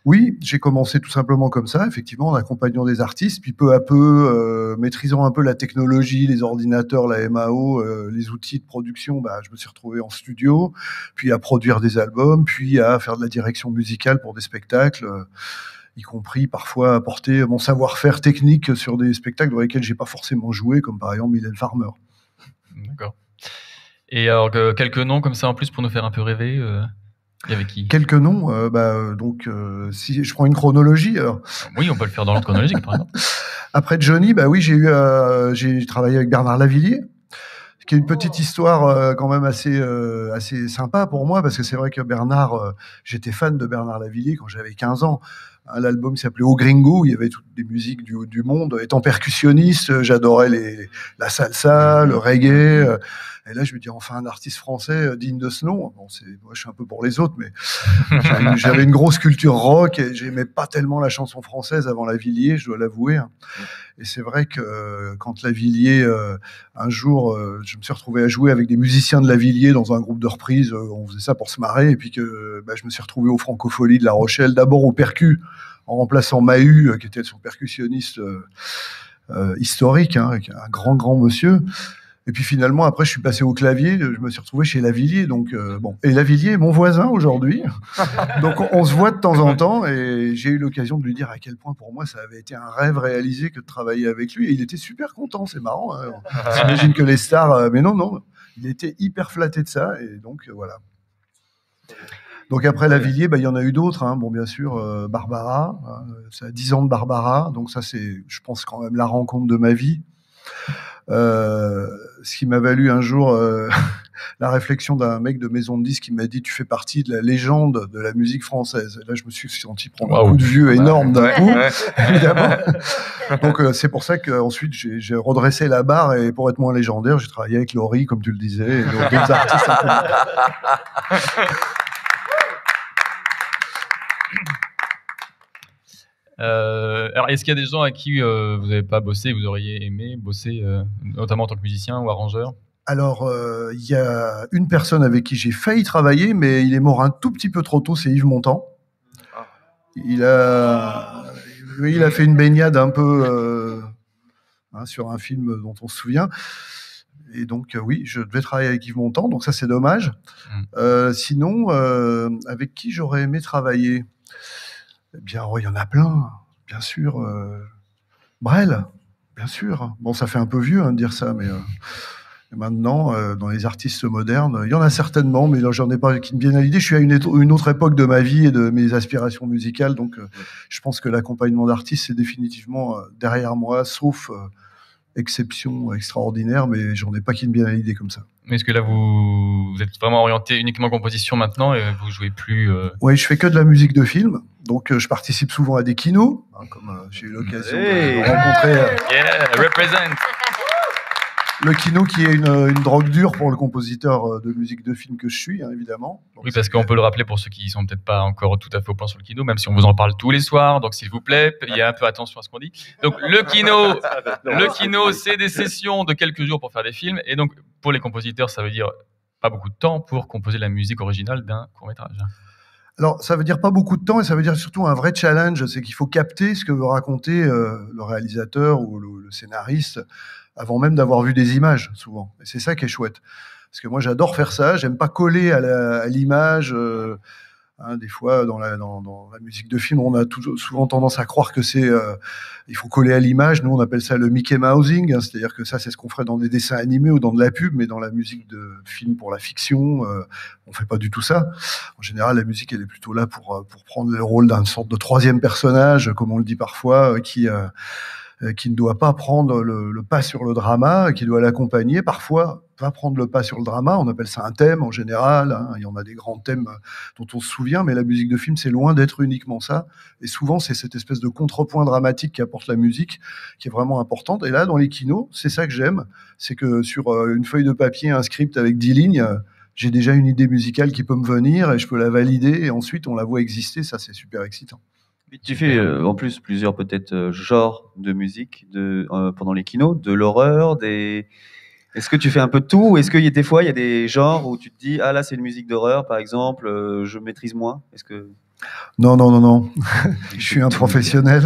Oui, j'ai commencé tout simplement comme ça, effectivement, en accompagnant des artistes, puis peu à peu, maîtrisant un peu la technologie, les ordinateurs, la MAO, les outils de production, je me suis retrouvé en studio, puis à produire des albums, puis à faire de la direction musicale pour des spectacles, y compris parfois apporter mon savoir-faire technique sur des spectacles dans lesquels j'ai pas forcément joué, comme par exemple Mylène Farmer. D'accord. Et alors, quelques noms comme ça en plus pour nous faire un peu rêver il y avait qui? Quelques noms, si je prends une chronologie, alors. Oui, on peut le faire dans l'ordre chronologique, par exemple. Après Johnny, oui, j'ai travaillé avec Bernard Lavillier, qui est une petite histoire quand même assez sympa pour moi, parce que c'est vrai que Bernard, j'étais fan de Bernard Lavillier quand j'avais 15 ans. L'album s'appelait Au Gringo, où il y avait toutes les musiques du monde. Étant percussionniste, j'adorais la salsa, le reggae. Et là, je me dis, enfin, un artiste français digne de ce nom. Bon, moi, je suis un peu pour les autres, mais j'avais une grosse culture rock et j'aimais pas tellement la chanson française avant Lavillier, je dois l'avouer. Et c'est vrai que quand Lavillier, un jour, je me suis retrouvé à jouer avec des musiciens de Lavillier dans un groupe de reprises, on faisait ça pour se marrer, et puis que je me suis retrouvé au Francofolie de La Rochelle, d'abord au percu, en remplaçant Mahu, qui était son percussionniste historique, un grand monsieur. Et puis finalement, après, je suis passé au clavier, je me suis retrouvé chez Lavillier. Donc, Et Lavillier est mon voisin aujourd'hui. Donc, on se voit de temps en temps et j'ai eu l'occasion de lui dire à quel point pour moi ça avait été un rêve réalisé que de travailler avec lui. Et il était super content, c'est marrant. Hein. J'imagine que les stars, mais non, il était hyper flatté de ça. Et donc, voilà. Donc après Lavillier, il y en a eu d'autres. Bon, bien sûr, Barbara. Ça a 10 ans de Barbara. Donc ça, c'est, je pense, quand même la rencontre de ma vie. Ce qui m'a valu un jour la réflexion d'un mec de maison de disques qui m'a dit: tu fais partie de la légende de la musique française. Et là, je me suis senti prendre un coup de vieux énorme d'un coup, évidemment. Donc c'est pour ça qu'ensuite j'ai redressé la barre et pour être moins légendaire, j'ai travaillé avec Laurie, comme tu le disais, et d'autres artistes. Alors, est-ce qu'il y a des gens à qui vous n'avez pas bossé, vous auriez aimé bosser, notamment en tant que musicien ou arrangeur? Alors, il y a une personne avec qui j'ai failli travailler, mais il est mort un tout petit peu trop tôt, c'est Yves Montand. Il a fait une baignade un peu sur un film dont on se souvient. Et donc, oui, je devais travailler avec Yves Montand, donc ça, c'est dommage. Sinon, avec qui j'aurais aimé travailler? Eh bien, il y en a plein, bien sûr. Brel, bien sûr. Bon, ça fait un peu vieux de dire ça, mais maintenant, dans les artistes modernes, il y en a certainement, mais j'en ai pas qui me viennent à l'idée. Je suis à une autre époque de ma vie et de mes aspirations musicales, donc je pense que l'accompagnement d'artistes, c'est définitivement derrière moi, sauf exception extraordinaire, mais j'en ai pas qui me viennent à l'idée comme ça. Mais est-ce que là, vous êtes vraiment orienté uniquement composition maintenant et vous jouez plus Oui, je fais que de la musique de film, donc je participe souvent à des kinos, hein, comme j'ai eu l'occasion de rencontrer Yeah, represent. le kino qui est une drogue dure pour le compositeur de musique de film que je suis, hein, évidemment. Donc, Oui, parce qu'on peut le rappeler pour ceux qui sont peut-être pas encore tout à fait au point sur le kino, même si on vous en parle tous les soirs, donc s'il vous plaît, il y a un peu attention à ce qu'on dit. Donc le kino, c'est des sessions de quelques jours pour faire des films, et donc pour les compositeurs, ça veut dire pas beaucoup de temps pour composer la musique originale d'un court-métrage. Alors, ça veut dire pas beaucoup de temps et ça veut dire surtout un vrai challenge, c'est qu'il faut capter ce que veut raconter le réalisateur ou le scénariste avant même d'avoir vu des images, souvent. Et c'est ça qui est chouette. Parce que moi, j'adore faire ça, j'aime pas coller à l'image. Hein, des fois, dans la musique de film, on a souvent tendance à croire que il faut coller à l'image. Nous, on appelle ça le Mickey Mousing, hein, c'est-à-dire que ça, c'est ce qu'on ferait dans des dessins animés ou dans de la pub, mais dans la musique de film pour la fiction, on fait pas du tout ça. En général, la musique, elle est plutôt là pour prendre le rôle d'un sorte de troisième personnage, comme on le dit parfois, qui ne doit pas prendre le pas sur le drama, qui doit l'accompagner. Parfois, va prendre le pas sur le drama. On appelle ça un thème en général. Hein. Il y en a des grands thèmes dont on se souvient, mais la musique de film, c'est loin d'être uniquement ça. Et souvent, c'est cette espèce de contrepoint dramatique qui apporte la musique, qui est vraiment importante. Et là, dans les kinos, c'est ça que j'aime. C'est que sur une feuille de papier, un script avec 10 lignes, j'ai déjà une idée musicale qui peut me venir et je peux la valider. Et ensuite, on la voit exister. Ça, c'est super excitant. Tu fais en plus plusieurs peut-être genres de musique pendant les kinos, de l'horreur, Est-ce que tu fais un peu de tout ou est-ce qu'il y a des fois il y a des genres où tu te dis ah là c'est une musique d'horreur par exemple, je maîtrise moins. Est-ce que Non. Je suis un professionnel.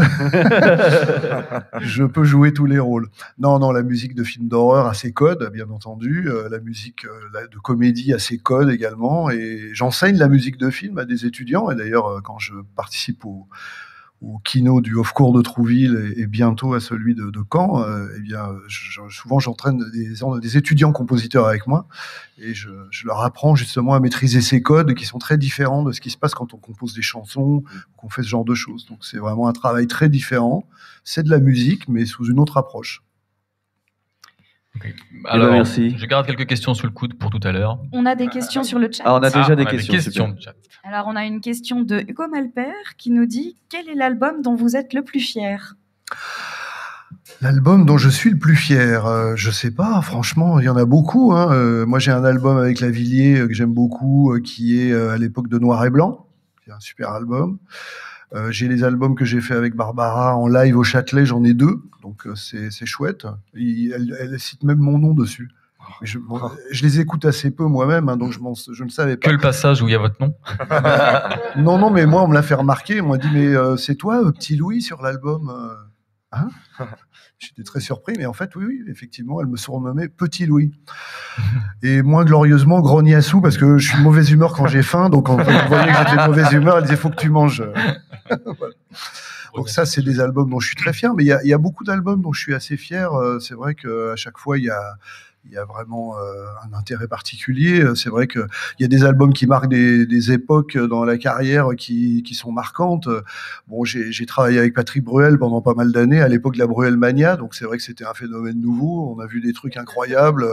Je peux jouer tous les rôles. Non, la musique de film d'horreur a ses codes, bien entendu. La musique de comédie a ses codes également. Et j'enseigne la musique de film à des étudiants. Et d'ailleurs, quand je participe au kino du Off-Cours de Trouville et bientôt à celui de Caen, souvent j'entraîne des étudiants compositeurs avec moi et je leur apprends justement à maîtriser ces codes qui sont très différents de ce qui se passe quand on compose des chansons, qu'on fait ce genre de choses. Donc c'est vraiment un travail très différent. C'est de la musique, mais sous une autre approche. Okay. Alors, merci. Je garde quelques questions sous le coude pour tout à l'heure. On a des questions sur le chat. Ah, on a déjà des questions. De chat. Alors, on a une question de Hugo Malpère qui nous dit « Quel est l'album dont vous êtes le plus fier ?» L'album dont je suis le plus fier, je sais pas, franchement, il y en a beaucoup. Hein. Moi, j'ai un album avec Lavilliers que j'aime beaucoup, qui est à l'époque de Noir et Blanc. C'est un super album. J'ai les albums que j'ai fait avec Barbara en live au Châtelet, j'en ai 2, donc c'est chouette. Elle cite même mon nom dessus. Je les écoute assez peu moi-même, hein, donc je ne savais pas. Que le passage où il y a votre nom. Non, mais moi on me l'a fait remarquer, on m'a dit mais c'est toi Petit Louis sur l'album hein. J'étais très surpris, mais en fait, oui, effectivement, elle me surnommait Petit Louis. Et moins glorieusement, Grognassou, parce que je suis de mauvaise humeur quand j'ai faim, donc quand on voyait que j'étais de mauvaise humeur, elle disait, faut que tu manges. Voilà. Donc ça, c'est des albums dont je suis très fier, mais il y a beaucoup d'albums dont je suis assez fier. C'est vrai qu'à chaque fois, il y a vraiment un intérêt particulier. C'est vrai qu'il y a des albums qui marquent des époques dans la carrière qui sont marquantes. Bon, j'ai travaillé avec Patrick Bruel pendant pas mal d'années, à l'époque de la Bruelmania, donc c'est vrai que c'était un phénomène nouveau. On a vu des trucs incroyables,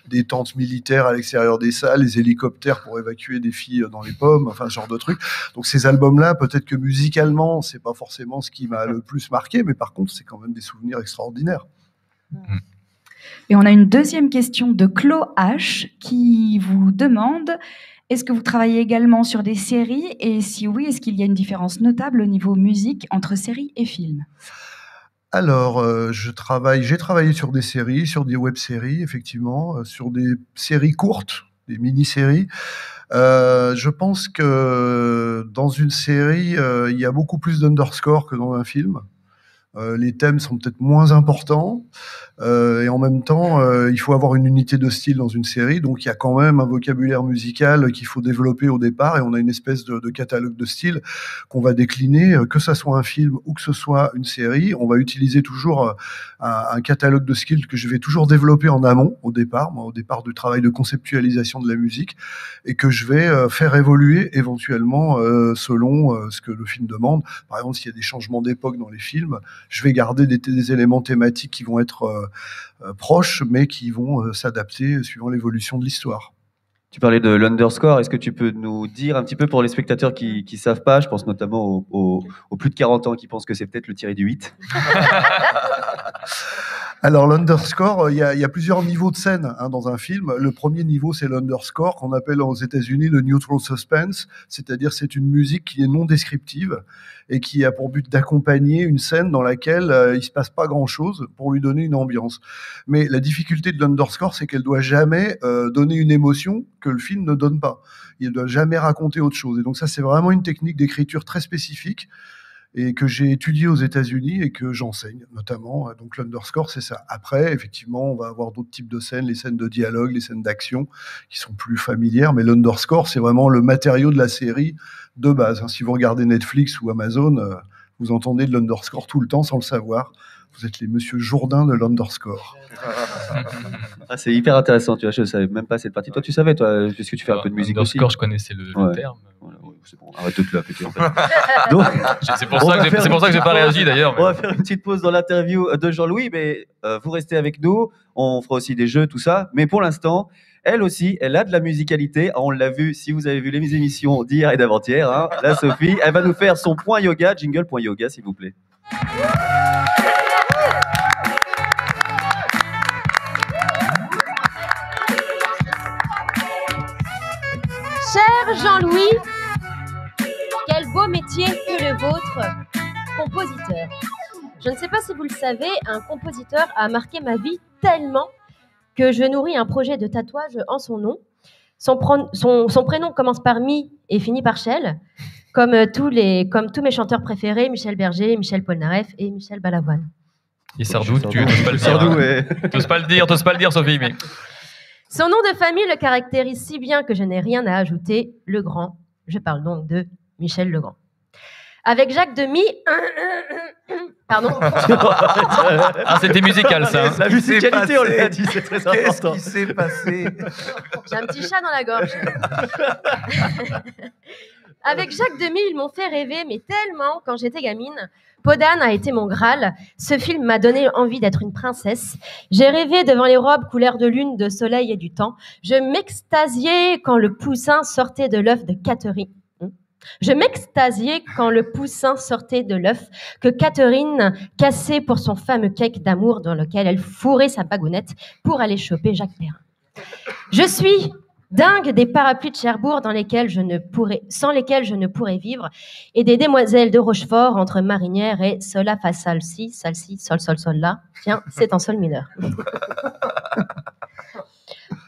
des tentes militaires à l'extérieur des salles, les hélicoptères pour évacuer des filles dans les pommes, enfin ce genre de trucs. Donc ces albums-là, peut-être que musicalement, c'est pas forcément ce qui m'a le plus marqué, mais par contre, c'est quand même des souvenirs extraordinaires. Et on a une deuxième question de Clo H qui vous demande « Est-ce que vous travaillez également sur des séries et si oui, est-ce qu'il y a une différence notable au niveau musique entre séries et films ?» Alors, j'ai travaillé sur des séries, sur des web-séries, effectivement, sur des séries courtes, des mini-séries. Je pense que dans une série, il y a beaucoup plus d'underscore que dans un film. Les thèmes sont peut-être moins importants et en même temps, il faut avoir une unité de style dans une série. Donc, il y a quand même un vocabulaire musical qu'il faut développer au départ et on a une espèce de catalogue de styles qu'on va décliner, que ça soit un film ou que ce soit une série. On va utiliser toujours un catalogue de styles que je vais toujours développer en amont, au départ du travail de conceptualisation de la musique et que je vais faire évoluer éventuellement selon ce que le film demande. Par exemple, s'il y a des changements d'époque dans les films, je vais garder des éléments thématiques qui vont être proches, mais qui vont s'adapter suivant l'évolution de l'histoire. Tu parlais de l'underscore, est-ce que tu peux nous dire un petit peu pour les spectateurs qui ne savent pas, je pense notamment aux plus de 40 ans qui pensent que c'est peut-être le tiré du 8. Alors l'underscore, il y a plusieurs niveaux de scène dans un film. Le premier niveau, c'est l'underscore, qu'on appelle aux États-Unis le neutral suspense, c'est-à-dire c'est une musique qui est non descriptive et qui a pour but d'accompagner une scène dans laquelle il se passe pas grand-chose pour lui donner une ambiance. Mais la difficulté de l'underscore, c'est qu'elle doit jamais donner une émotion que le film ne donne pas. Il ne doit jamais raconter autre chose. Et donc ça, c'est vraiment une technique d'écriture très spécifique et que j'ai étudié aux États-Unis et que j'enseigne notamment. Donc l'underscore, c'est ça. Après, effectivement, on va avoir d'autres types de scènes, les scènes de dialogue, les scènes d'action, qui sont plus familières. Mais l'underscore, c'est vraiment le matériau de la série de base. Si vous regardez Netflix ou Amazon, vous entendez de l'underscore tout le temps sans le savoir. Vous êtes les Monsieur Jourdain de l'underscore. Ah, c'est hyper intéressant, tu vois, je ne savais même pas cette partie. Toi, tu savais, toi, puisque tu fais un peu de musique aussi. L'underscore, je connaissais le terme. C'est bon, arrête de te la péter, en fait. Donc, c'est pour ça que j'ai pas réagi, d'ailleurs. On va faire une petite pause dans l'interview de Jean-Louis, mais vous restez avec nous. On fera aussi des jeux, tout ça. Mais pour l'instant, elle aussi, elle a de la musicalité. On l'a vu, si vous avez vu les émissions d'hier et d'avant-hier, la Sophie, elle va nous faire son point yoga, jingle point yoga, s'il vous plaît. Cher Jean-Louis, quel beau métier que le vôtre, compositeur. Je ne sais pas si vous le savez, un compositeur a marqué ma vie tellement que je nourris un projet de tatouage en son nom. Son prénom commence par Mi et finit par Shell, comme tous mes chanteurs préférés, Michel Berger, Michel Polnareff et Michel Balavoine. Et Sardou, tu n'oses pas le dire. Sardou, t'oses pas le dire, Sophie, mais... Son nom de famille le caractérise si bien que je n'ai rien à ajouter, Legrand. Je parle donc de Michel Legrand. Avec Jacques Demy... Pardon. Ah, c'était musical, ça. La musicalité, on l'a dit, c'est très important. Qu'est-ce qui s'est passé? J'ai un petit chat dans la gorge. Avec Jacques Demy, ils m'ont fait rêver, mais tellement, quand j'étais gamine. Podane a été mon Graal. Ce film m'a donné envie d'être une princesse. J'ai rêvé devant les robes couleur de lune, de soleil et du temps. Je m'extasiais quand le poussin sortait de l'œuf de Catherine. Je m'extasiais quand le poussin sortait de l'œuf que Catherine cassait pour son fameux cake d'amour dans lequel elle fourrait sa bagounette pour aller choper Jacques Perrin. Je suis dingue des parapluies de Cherbourg sans lesquels je ne pourrais vivre, et des demoiselles de Rochefort entre marinière et sol la fa sol si, sol sol la. Tiens, c'est en sol mineur.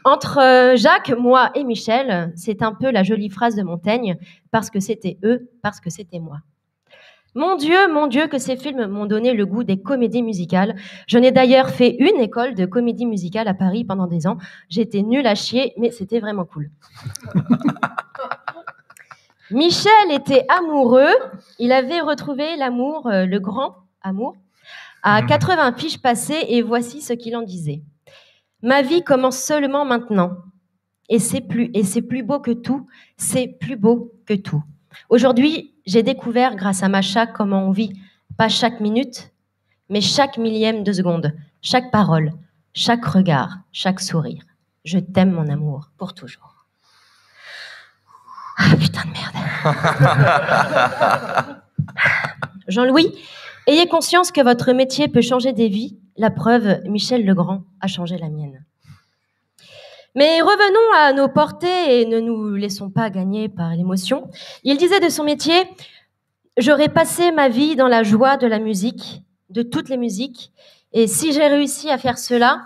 Entre Jacques, moi et Michel, c'est un peu la jolie phrase de Montaigne, parce que c'était eux, parce que c'était moi. Mon Dieu, que ces films m'ont donné le goût des comédies musicales. Je n'ai d'ailleurs fait une école de comédie musicale à Paris pendant des ans. J'étais nulle à chier, mais c'était vraiment cool. Michel était amoureux. Il avait retrouvé l'amour, le grand amour, à 80 piges passées, et voici ce qu'il en disait. Ma vie commence seulement maintenant. Et c'est plus beau que tout. C'est plus beau que tout. Aujourd'hui, j'ai découvert grâce à Macha comment on vit, pas chaque minute, mais chaque millième de seconde, chaque parole, chaque regard, chaque sourire. Je t'aime, mon amour, pour toujours. Ah, putain de merde. Jean-Louis, ayez conscience que votre métier peut changer des vies. La preuve, Michel Legrand a changé la mienne. Mais revenons à nos portées et ne nous laissons pas gagner par l'émotion. Il disait de son métier « J'aurais passé ma vie dans la joie de la musique, de toutes les musiques, et si j'ai réussi à faire cela,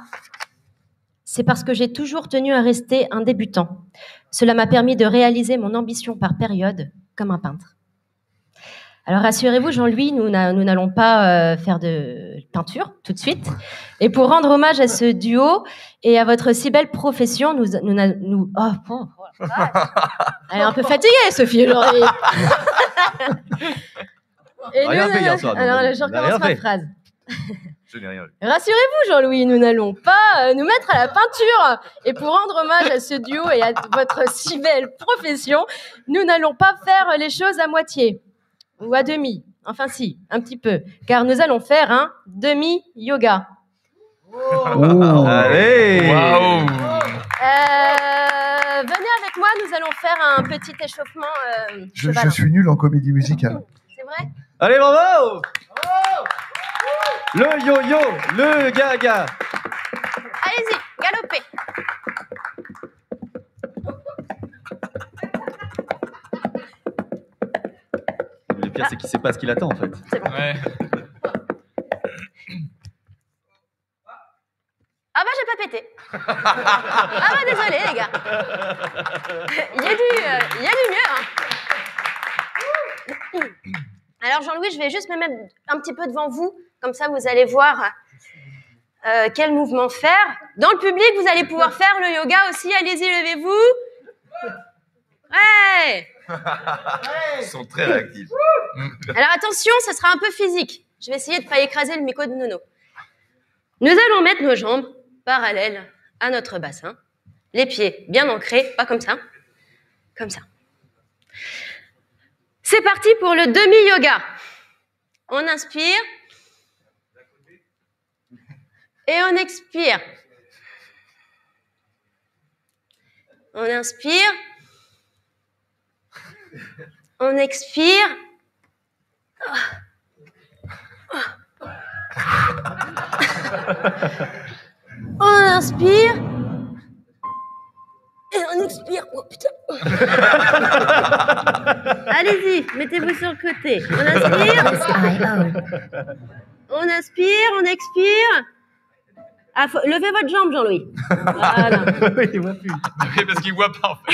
c'est parce que j'ai toujours tenu à rester un débutant. Cela m'a permis de réaliser mon ambition par période, comme un peintre. » Alors rassurez-vous, Jean-Louis, nous n'allons pas faire de peinture tout de suite. Et pour rendre hommage à ce duo et à votre si belle profession, oh, elle est un peu fatiguée, Sophie, aujourd'hui. Rien fait hier soir. Alors, je recommence ma phrase. Je n'ai rien vu. Rassurez-vous, Jean-Louis, nous n'allons pas nous mettre à la peinture. Et pour rendre hommage à ce duo et à votre si belle profession, nous n'allons pas faire les choses à moitié. Ou à demi. Enfin si, un petit peu. Car nous allons faire un demi-yoga. Allez. Waouh. Venez avec moi, nous allons faire un petit échauffement. Je suis nul en comédie musicale. C'est vrai? Allez, bravo. Le yo-yo, le gaga. Allez-y, galopez. Le pire, c'est qu'il sait pas ce qu'il attend, en fait. Ouais. Ah bah j'ai pas pété. Ah bah désolé les gars. Il y a du mieux. Hein. Alors Jean-Louis, je vais juste me mettre un petit peu devant vous, comme ça vous allez voir quel mouvement faire. Dans le public, vous allez pouvoir faire le yoga aussi. Allez-y, levez-vous. Ouais. Ils sont très réactifs. Alors attention, ça sera un peu physique. Je vais essayer de ne pas écraser le micro de Nono. Nous allons mettre nos jambes parallèles à notre bassin. Les pieds bien ancrés, pas comme ça. Comme ça. C'est parti pour le demi-yoga. On inspire. Et on expire. On inspire. On expire. On inspire. Et on expire. Oh putain. Allez-y, mettez-vous sur le côté. On inspire. On inspire, on expire. Ah, levez votre jambe, Jean-Louis. Voilà. Il voit plus. Oui, parce qu'il voit pas, en fait.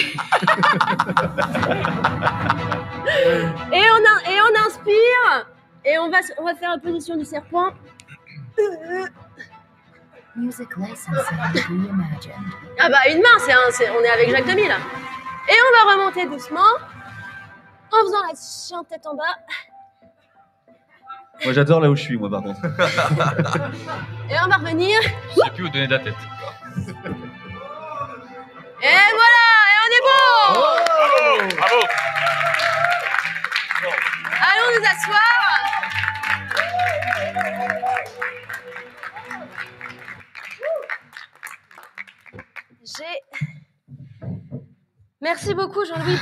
Et on inspire. Et on va faire la position du serpent. Music licensing reimagined. Ah bah une main, on est avec Jacques Demy là. Et on va remonter doucement en faisant la chienne tête en bas. Moi, j'adore là où je suis, moi, par contre. Et on va revenir. Je sais plus où donner de la tête. Et voilà, et on est bon. Bravo, bravo. Allons nous asseoir. Merci beaucoup Jean-Louis.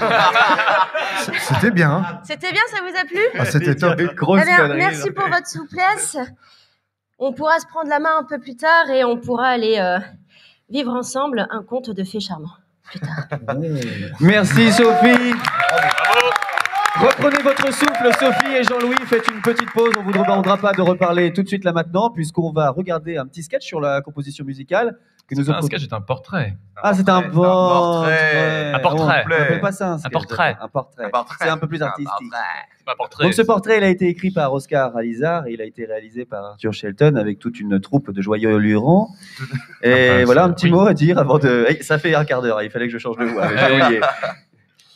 C'était bien. Hein. C'était bien, ça vous a plu? Ah, c'était top. Grosse connerie, merci pour votre souplesse. On pourra se prendre la main un peu plus tard et on pourra aller vivre ensemble un conte de fées charmant plus tard. Merci Sophie. Reprenez votre souffle, Sophie et Jean-Louis. Faites une petite pause. On ne vous demandera pas de reparler tout de suite là maintenant, puisqu'on va regarder un petit sketch sur la composition musicale. Un sketch est un portrait. Ah, c'est un portrait. Un portrait. On n'appelle pas ça un sketch. Un portrait. Un portrait. C'est un peu plus artistique. Un portrait. Donc ce portrait, il a été écrit par Oscar Alizar et il a été réalisé par Arthur Shelton avec toute une troupe de joyeux lurons. Et voilà un petit mot à dire avant de... Hey, ça fait un quart d'heure, il fallait que je change de voix. J'ai oublié.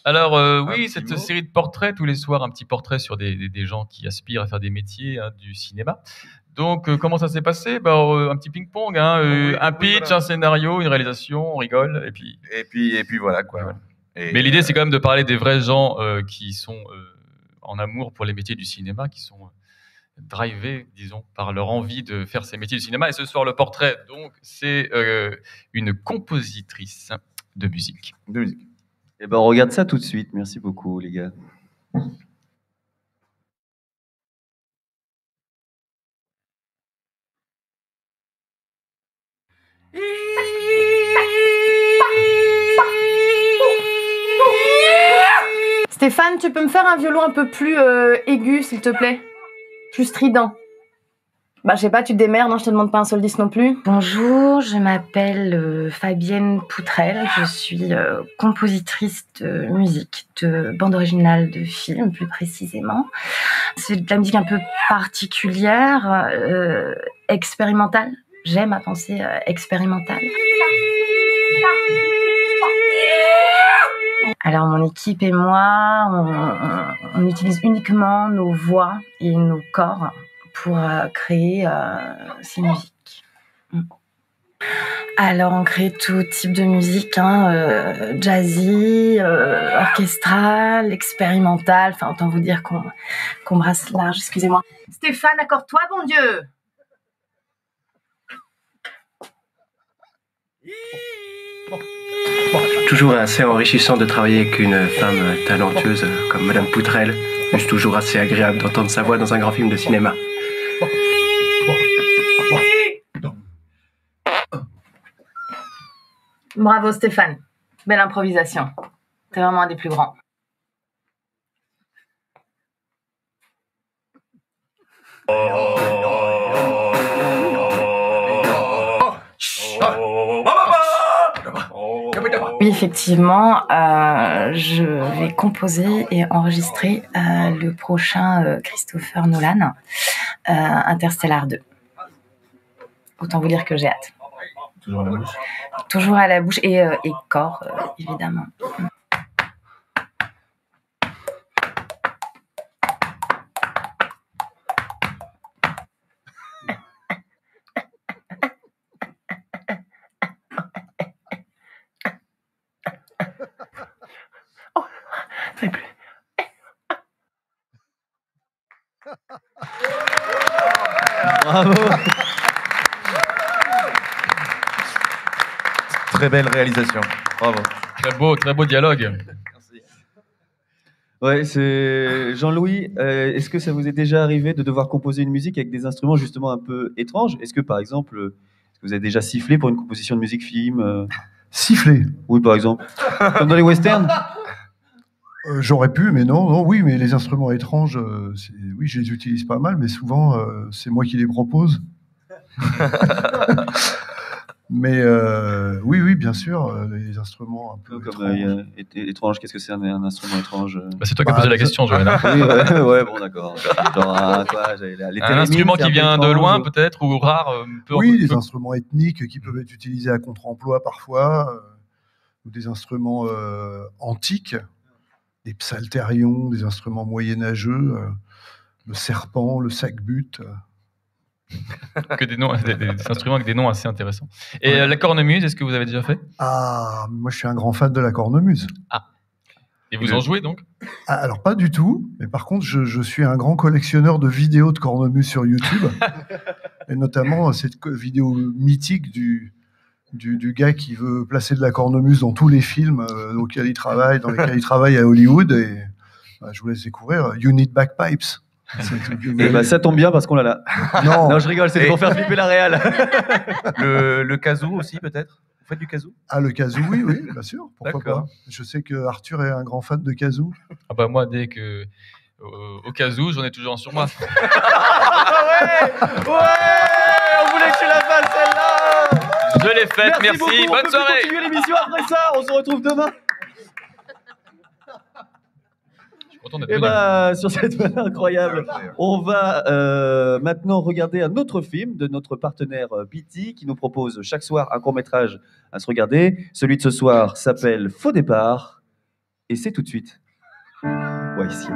Alors oui, cette série de portraits, tous les soirs, un petit portrait sur des gens qui aspirent à faire des métiers du cinéma. Donc comment ça s'est passé? Un petit ping-pong, un pitch, voilà. Un scénario, une réalisation, on rigole, et puis voilà quoi. Voilà. Mais l'idée c'est quand même de parler des vrais gens qui sont en amour pour les métiers du cinéma, qui sont drivés, disons, par leur envie de faire ces métiers du cinéma. Et ce soir le portrait, donc c'est une compositrice de musique. Eh ben, on regarde ça tout de suite. Merci beaucoup, les gars. Stéphane, tu peux me faire un violon un peu plus aigu, s'il te plaît? Plus strident. Bah, je sais pas, tu te démerdes, hein, je te demande pas un seul disque non plus. Bonjour, je m'appelle Fabienne Poutrel, je suis compositrice de musique, de bande originale de films plus précisément. C'est de la musique un peu particulière, expérimentale. J'aime à penser expérimentale. Alors mon équipe et moi, on utilise uniquement nos voix et nos corps pour créer ces musiques. Alors, on crée tout type de musique, jazzy, orchestral, expérimental. Enfin, autant vous dire qu'on brasse large. Excusez-moi. Stéphane, accorde-toi, bon Dieu. Toujours assez enrichissant de travailler avec une femme talentueuse comme Madame Poutrel. C'est toujours assez agréable d'entendre sa voix dans un grand film de cinéma. Bravo Stéphane, belle improvisation. T'es vraiment un des plus grands. Oui, effectivement, je vais composer et enregistrer le prochain Christopher Nolan, Interstellar 2. Autant vous dire que j'ai hâte. Toujours à la bouche. Toujours à la bouche et corps, évidemment. Bravo. Très belle réalisation. Bravo. Très beau dialogue. Ouais, c'est Jean-Louis. Est-ce que ça vous est déjà arrivé de devoir composer une musique avec des instruments justement un peu étranges? Est-ce que par exemple, est-ce que vous avez déjà sifflé pour une composition de musique film? Siffler? Oui, par exemple. Comme dans les westerns? J'aurais pu, mais non, oui, mais les instruments étranges, oui, je les utilise pas mal, mais souvent, c'est moi qui les propose. Mais oui, bien sûr, les instruments un peu étranges. Qu'est-ce que c'est un instrument étrange? C'est toi qui as posé la question, Joël. Oui, ouais, bon, d'accord. Genre, un instrument qui vient de loin, peut-être, ou rare. Oui, des instruments ethniques qui peuvent être utilisés à contre-emploi parfois, ou des instruments antiques. Des psalterions, des instruments moyenâgeux, le serpent, le sac-but. Que des instruments avec des noms assez intéressants. Et la cornemuse, est-ce que vous avez déjà fait? Ah, moi je suis un grand fan de la cornemuse. Ah. Et vous en jouez donc? Alors pas du tout, mais par contre je suis un grand collectionneur de vidéos de cornemuse sur YouTube, et notamment cette vidéo mythique du gars qui veut placer de la cornemuse dans tous les films dans lesquels il travaille à Hollywood, et je vous laisse découvrir You Need Bagpipes. Et ça tombe bien parce qu'on l'a là. Non, je rigole, c'est pour faire flipper la réal. Le kazoo aussi, peut-être? Vous faites du kazoo? Ah, le kazoo, oui, bien sûr. Pourquoi pas? Je sais que Arthur est un grand fan de kazoo. Ah bah moi, dès que au kazoo, j'en ai toujours un sur moi. Ouais, on voulait que tu la fasses celle-là. Je l'ai faite, merci. Beaucoup. Bonne soirée. On peut continuer l'émission après ça. On se retrouve demain. Et sur cette note incroyable, on va maintenant regarder un autre film de notre partenaire BT qui nous propose chaque soir un court-métrage à se regarder. Celui de ce soir s'appelle Faux départ et c'est tout de suite. Ouais, ici.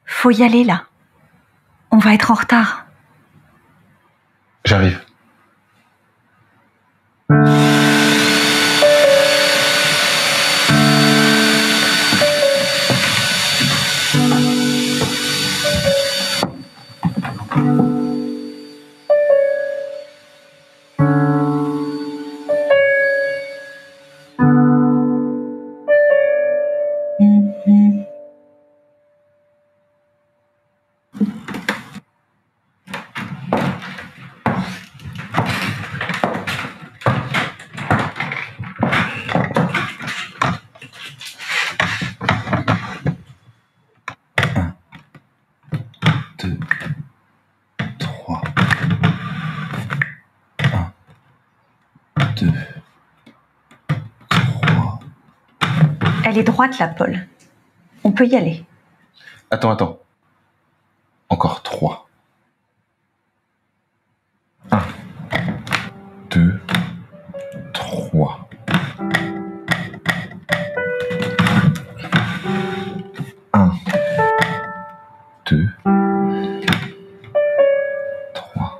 Faut y aller là. On va être en retard. J'arrive. 2, 3. Elle est droite là, Paul. On peut y aller. Attends. Encore 3. 1, 2, 3. 1, 2, 3.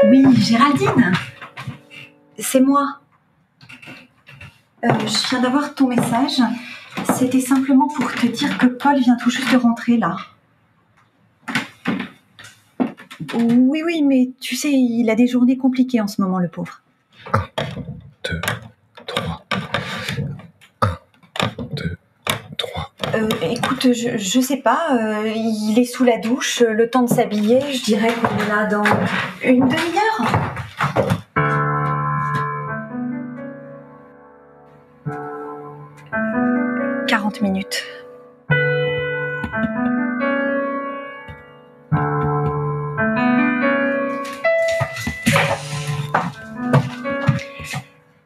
Oui, Géraldine. C'est moi. Je viens d'avoir ton message. C'était simplement pour te dire que Paul vient tout juste de rentrer là. Oui, mais tu sais, il a des journées compliquées en ce moment, le pauvre. 1, 2, 3. 1, 2, 3. Écoute, je sais pas, il est sous la douche, le temps de s'habiller, je dirais qu'on est là dans une demi-heure. « 40 minutes. »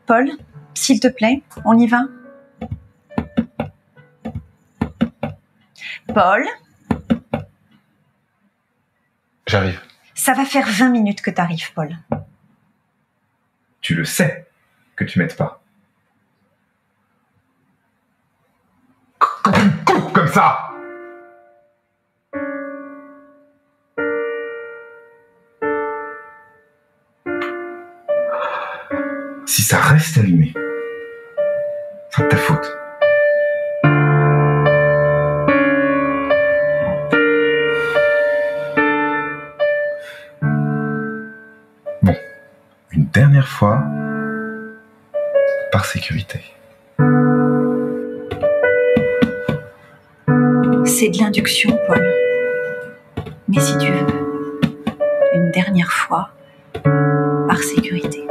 Paul, s'il te plaît, on y va? Paul? J'arrive. Ça va faire 20 minutes que t'arrives, Paul. Tu le sais que tu m'aides pas. Quand tu me coupes comme ça! Si ça reste allumé, c'est de ta faute. Bon, une dernière fois, par sécurité. C'est de l'induction, Paul. Mais si tu veux, une dernière fois, par sécurité.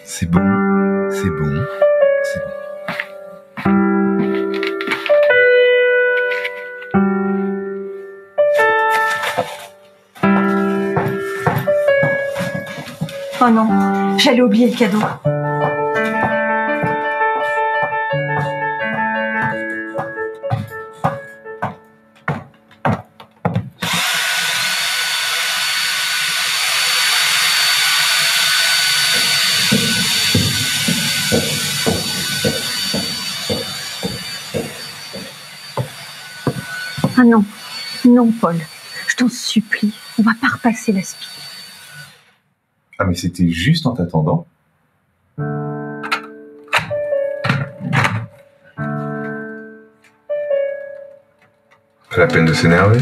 C'est bon, c'est bon, c'est bon. Oh non, j'allais oublier le cadeau. Ah non, non, Paul, je t'en supplie, on va pas repasser la spie. Ah mais c'était juste en t'attendant. Pas la peine de s'énerver.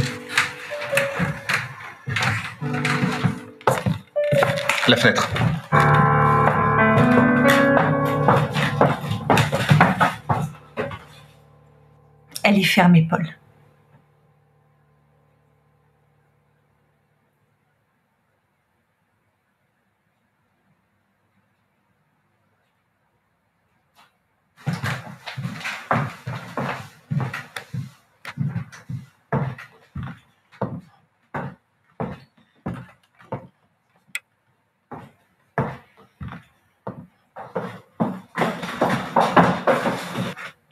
La fenêtre. Elle est fermée, Paul.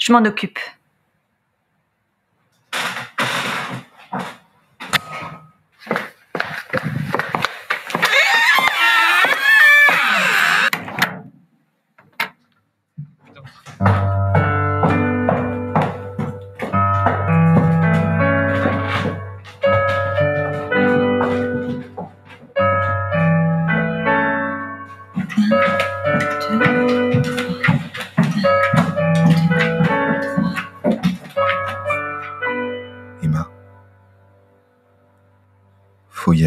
Je m'en occupe.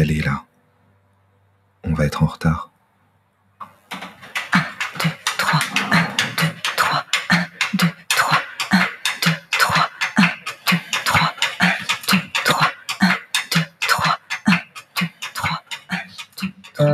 aller là. On va être en retard. 1, 2, 3, 1, 2, 3, 1, 2, 3, 1, 2, 3, 1, 2, 3, 1, 2, 3, 1, 2, 3, 1, 2, 3, 1, 2, 3.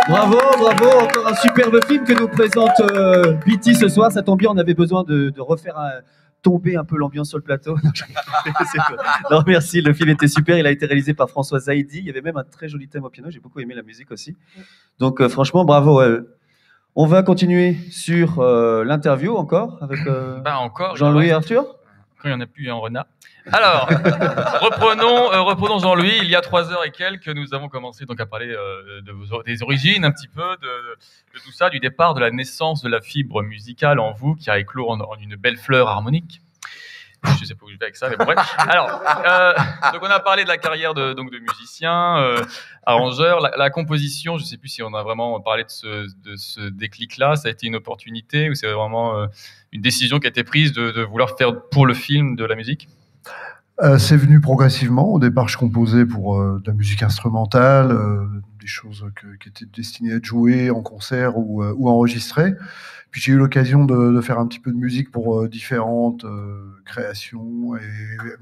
Bravo, bravo, encore un superbe film que nous présente Bitty ce soir. Ça tombe bien, on avait besoin de refaire tomber un peu l'ambiance sur le plateau. Non, merci, le film était super, il a été réalisé par François Zaidi. Il y avait même un très joli thème au piano, j'ai beaucoup aimé la musique aussi. Donc franchement, bravo. On va continuer sur l'interview encore avec Jean-Louis et Arthur. Quand il n'y en a plus, il y a en renard. Alors, reprenons Jean-Louis. Il y a 3 heures et quelques, nous avons commencé donc à parler des origines, un petit peu, de tout ça, du départ, de la naissance de la fibre musicale en vous, qui a éclos en une belle fleur harmonique. Je ne sais pas où je vais avec ça, mais bon, bref. Alors, donc on a parlé de la carrière de musicien, arrangeur, la composition. Je ne sais plus si on a vraiment parlé de ce déclic-là. Ça a été une opportunité ou c'est vraiment une décision qui a été prise de vouloir faire pour le film de la musique? C'est venu progressivement. Au départ, je composais pour de la musique instrumentale, des choses qui étaient destinées à être jouées en concert ou enregistrées. Puis j'ai eu l'occasion de faire un petit peu de musique pour différentes créations et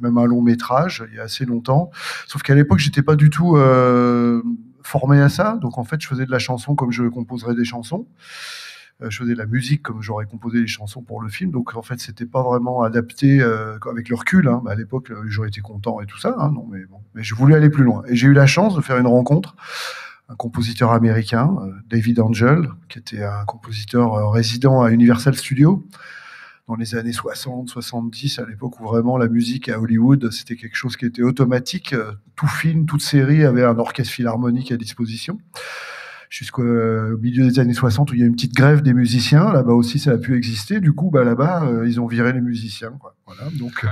même un long métrage il y a assez longtemps. Sauf qu'à l'époque, j'étais pas du tout formé à ça. Donc en fait, je faisais de la chanson comme je composerais des chansons. Je faisais de la musique comme j'aurais composé les chansons pour le film. Donc en fait, c'était pas vraiment adapté avec le recul. Hein. À l'époque, j'aurais été content et tout ça. Hein, non, mais bon. Mais je voulais aller plus loin. Et j'ai eu la chance de faire une rencontre. Un compositeur américain, David Angel, qui était un compositeur résident à Universal Studios dans les années 60, 70, à l'époque où vraiment la musique à Hollywood, c'était quelque chose qui était automatique. Tout film, toute série avait un orchestre philharmonique à disposition. Jusqu'au milieu des années 60, où il y a une petite grève des musiciens. Là-bas aussi, ça a pu exister. Du coup, là-bas, ils ont viré les musiciens. Quoi. Voilà, donc...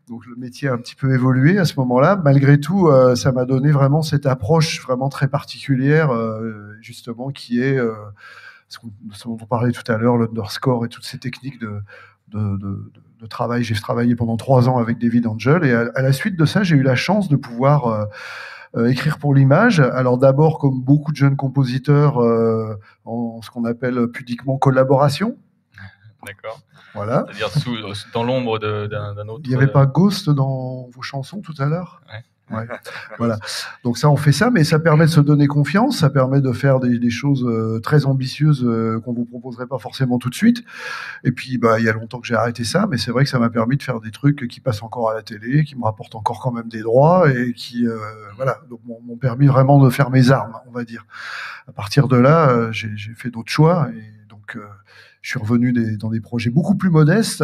Donc le métier a un petit peu évolué à ce moment-là. Malgré tout, ça m'a donné vraiment cette approche vraiment très particulière, justement, qui est ce dont on parlait tout à l'heure, l'underscore et toutes ces techniques de travail. J'ai travaillé pendant 3 ans avec David Angel et à la suite de ça, j'ai eu la chance de pouvoir écrire pour l'image. Alors d'abord, comme beaucoup de jeunes compositeurs, en ce qu'on appelle pudiquement collaboration. D'accord. Voilà. C'est-à-dire dans l'ombre d'un autre. Il n'y avait pas Ghost dans vos chansons tout à l'heure? Ouais. Voilà. Donc ça, on fait ça, mais ça permet de se donner confiance, ça permet de faire des choses très ambitieuses qu'on vous proposerait pas forcément tout de suite. Et puis, il y a longtemps que j'ai arrêté ça, mais c'est vrai que ça m'a permis de faire des trucs qui passent encore à la télé, qui me rapportent encore quand même des droits et qui, voilà, donc m'ont permis vraiment de faire mes armes, on va dire. À partir de là, j'ai fait d'autres choix et donc je suis revenu dans des projets beaucoup plus modestes.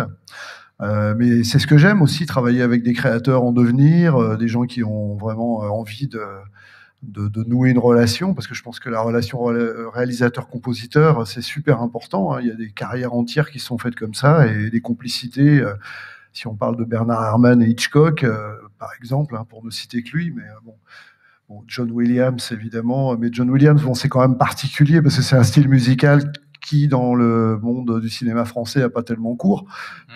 Mais c'est ce que j'aime aussi, travailler avec des créateurs en devenir, des gens qui ont vraiment envie de nouer une relation, parce que je pense que la relation réalisateur-compositeur, c'est super important. Hein. Il y a des carrières entières qui sont faites comme ça, et des complicités. Si on parle de Bernard Herrmann et Hitchcock, par exemple, hein, pour ne citer que lui, mais bon, John Williams, évidemment. Mais John Williams, c'est quand même particulier, parce que c'est un style musical qui, dans le monde du cinéma français, n'a pas tellement cours,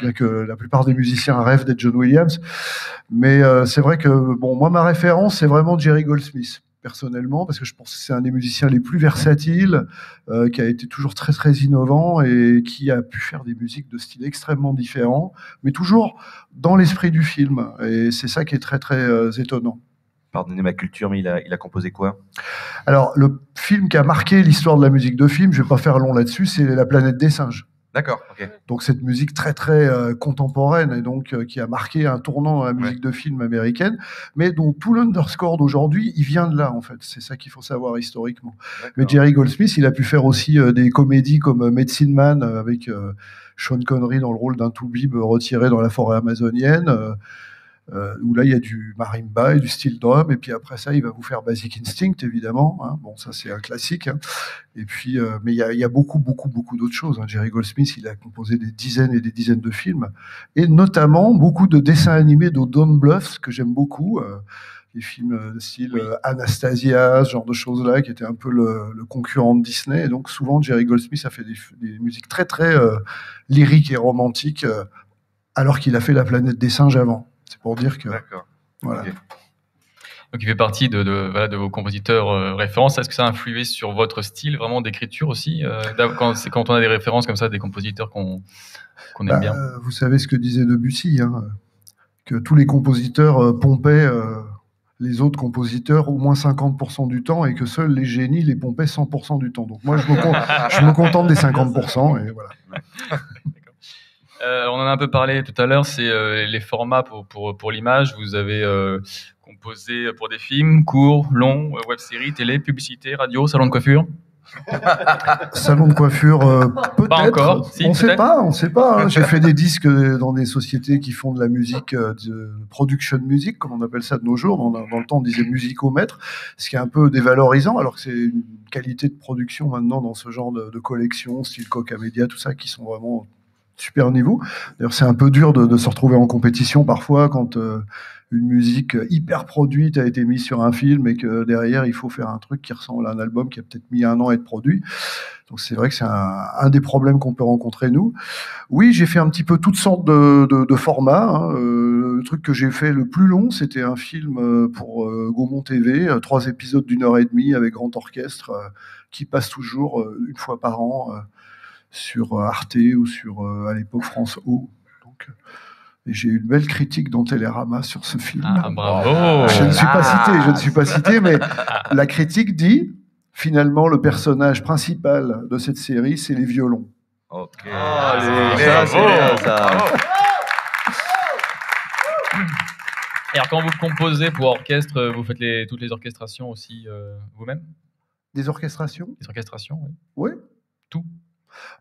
bien que la plupart des musiciens rêvent d'être John Williams. Mais c'est vrai que, moi, ma référence, c'est vraiment Jerry Goldsmith, personnellement, parce que je pense que c'est un des musiciens les plus versatiles, qui a été toujours très, très innovant et qui a pu faire des musiques de styles extrêmement différents, mais toujours dans l'esprit du film. Et c'est ça qui est très, très étonnant. Pardonnez ma culture, mais il a composé quoi? Alors, le film qui a marqué l'histoire de la musique de film, je vais pas faire long là-dessus, c'est La planète des singes. D'accord, ok. Donc cette musique très très contemporaine et donc qui a marqué un tournant dans la musique de film américaine, mais dont tout l'underscore d'aujourd'hui, il vient de là en fait. C'est ça qu'il faut savoir historiquement. Mais Jerry Goldsmith, il a pu faire aussi des comédies comme Medicine Man avec Sean Connery dans le rôle d'un toubib retiré dans la forêt amazonienne. Où là il y a du marimba et du steel drum, et puis après ça il va vous faire Basic Instinct évidemment, hein. Bon ça c'est un classique, hein. Et puis mais il y a beaucoup d'autres choses, hein. Jerry Goldsmith il a composé des dizaines et des dizaines de films, et notamment beaucoup de dessins animés de Don Bluth que j'aime beaucoup, les films de style Anastasia, ce genre de choses là, qui étaient un peu le concurrent de Disney, et donc souvent Jerry Goldsmith a fait des musiques très très lyriques et romantiques, alors qu'il a fait La Planète des Singes avant. C'est pour dire que. D'accord. Voilà. Okay. Donc, il fait partie de vos compositeurs références. Est-ce que ça a influé sur votre style vraiment d'écriture aussi, quand on a des références comme ça, des compositeurs qu'on aime bien? Vous savez ce que disait Debussy, hein, que tous les compositeurs pompaient les autres compositeurs au moins 50% du temps, et que seuls les génies les pompaient 100% du temps. Donc moi, je me contente des 50%, et voilà. On en a un peu parlé tout à l'heure, c'est les formats pour l'image. Vous avez composé pour des films, courts, longs, web-séries, télé, publicité, radio, salon de coiffure. Salon de coiffure, peut-être. Pas encore. Si, on sait pas. Hein. J'ai fait des disques dans des sociétés qui font de la musique, de production music, comme on appelle ça de nos jours. Dans le temps, on disait musicomètre, ce qui est un peu dévalorisant, alors que c'est une qualité de production maintenant dans ce genre de collection, style Coca Media, tout ça, qui sont vraiment super niveau. D'ailleurs, c'est un peu dur de se retrouver en compétition parfois quand une musique hyper produite a été mise sur un film et que derrière, il faut faire un truc qui ressemble à un album qui a peut-être mis 1 an à être produit. Donc, c'est vrai que c'est un des problèmes qu'on peut rencontrer, nous. Oui, j'ai fait un petit peu toutes sortes de formats, hein. Le truc que j'ai fait le plus long, c'était un film pour Gaumont TV, 3 épisodes d'1h30 avec grand orchestre qui passe toujours une fois par an sur Arte ou sur, à l'époque, France O. Donc, et j'ai eu une belle critique dans Télérama sur ce film. Ah, bravo! Je ne suis pas cité, mais la critique dit, finalement, le personnage principal de cette série, c'est les violons. Ok. C'est bien, ça. Et alors, quand vous composez pour orchestre, vous faites toutes les orchestrations aussi vous-même? Des orchestrations? Des orchestrations, oui. Oui. Tout?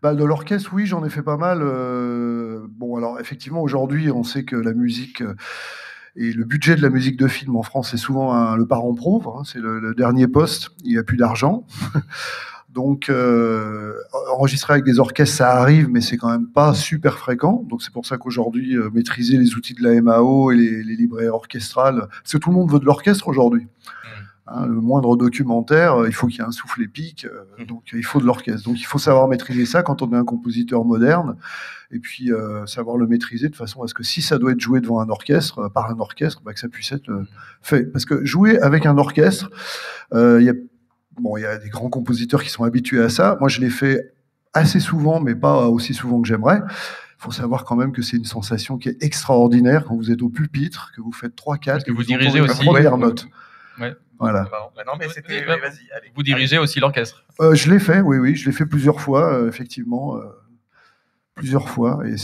De l'orchestre, oui, j'en ai fait pas mal. Bon, alors effectivement, aujourd'hui, on sait que la musique et le budget de la musique de film en France est souvent le parent pauvre, hein, c'est le dernier poste, il n'y a plus d'argent. Donc, enregistrer avec des orchestres, ça arrive, mais c'est quand même pas super fréquent. Donc, c'est pour ça qu'aujourd'hui, maîtriser les outils de la MAO et les librairies orchestrales, parce que tout le monde veut de l'orchestre aujourd'hui. Hein, le moindre documentaire, il faut qu'il y ait un souffle épique, donc il faut de l'orchestre. Donc il faut savoir maîtriser ça quand on est un compositeur moderne, et puis savoir le maîtriser de façon à ce que si ça doit être joué devant un orchestre, par un orchestre, que ça puisse être fait. Parce que jouer avec un orchestre, il y a des grands compositeurs qui sont habitués à ça. Moi je l'ai fait assez souvent, mais pas aussi souvent que j'aimerais. Il faut savoir quand même que c'est une sensation qui est extraordinaire quand vous êtes au pupitre, que vous faites 3-4, que vous dirigez aussi la première note. Ouais. Voilà. Non, mais c'était. Vas-y, allez. Vous dirigez aussi l'orchestre? Je l'ai fait, oui, je l'ai fait plusieurs fois, effectivement, plusieurs fois. Et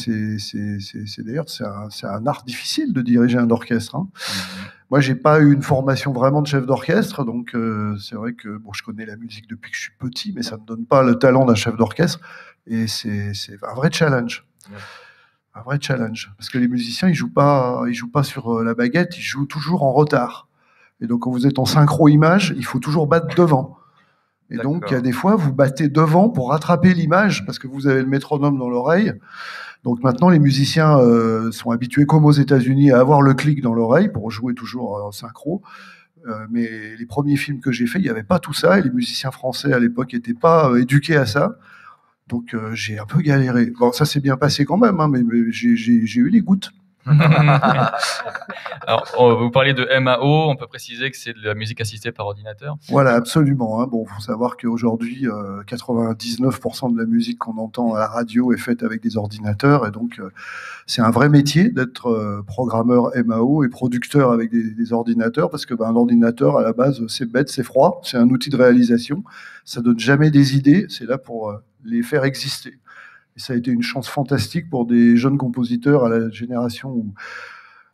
d'ailleurs, c'est un art difficile de diriger un orchestre, hein. Moi, j'ai pas eu une formation vraiment de chef d'orchestre, donc c'est vrai que je connais la musique depuis que je suis petit, mais ça me donne pas le talent d'un chef d'orchestre. Et c'est un vrai challenge. Ouais. Un vrai challenge, parce que les musiciens, ils jouent pas sur la baguette, ils jouent toujours en retard. Et donc, quand vous êtes en synchro-image, il faut toujours battre devant. Et donc, il y a des fois, vous battez devant pour rattraper l'image, parce que vous avez le métronome dans l'oreille. Donc maintenant, les musiciens sont habitués, comme aux États-Unis, à avoir le clic dans l'oreille pour jouer toujours en synchro. Mais les premiers films que j'ai faits, il n'y avait pas tout ça. Et les musiciens français, à l'époque, n'étaient pas éduqués à ça. Donc, j'ai un peu galéré. Bon, ça s'est bien passé quand même, hein, mais j'ai eu les gouttes. Alors, vous parlez de MAO, on peut préciser que c'est de la musique assistée par ordinateur? Voilà, absolument, hein. Bon, faut savoir qu'aujourd'hui, 99% de la musique qu'on entend à la radio est faite avec des ordinateurs, et donc c'est un vrai métier d'être programmeur MAO et producteur avec des ordinateurs, parce que un ordinateur, à la base, c'est bête, c'est froid, c'est un outil de réalisation, ça donne jamais des idées, c'est là pour les faire exister. Et ça a été une chance fantastique pour des jeunes compositeurs à la génération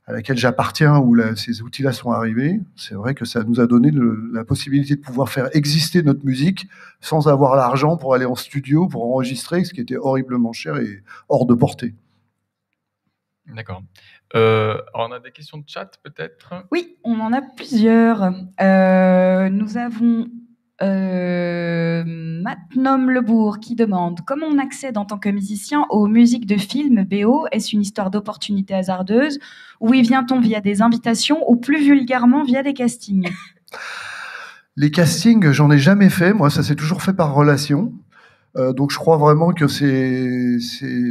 à laquelle j'appartiens, où ces outils-là sont arrivés. C'est vrai que ça nous a donné la possibilité de pouvoir faire exister notre musique sans avoir l'argent pour aller en studio, pour enregistrer, ce qui était horriblement cher et hors de portée. D'accord. Alors on a des questions de chat, peut-être? Oui, on en a plusieurs. Nous avons Matnom Lebourg qui demande comment on accède en tant que musicien aux musiques de films BO. Est-ce une histoire d'opportunité hasardeuse ou y vient-on via des invitations ou plus vulgairement via des castings? Les castings, j'en ai jamais fait. Moi, ça s'est toujours fait par relation. Donc, je crois vraiment que c'est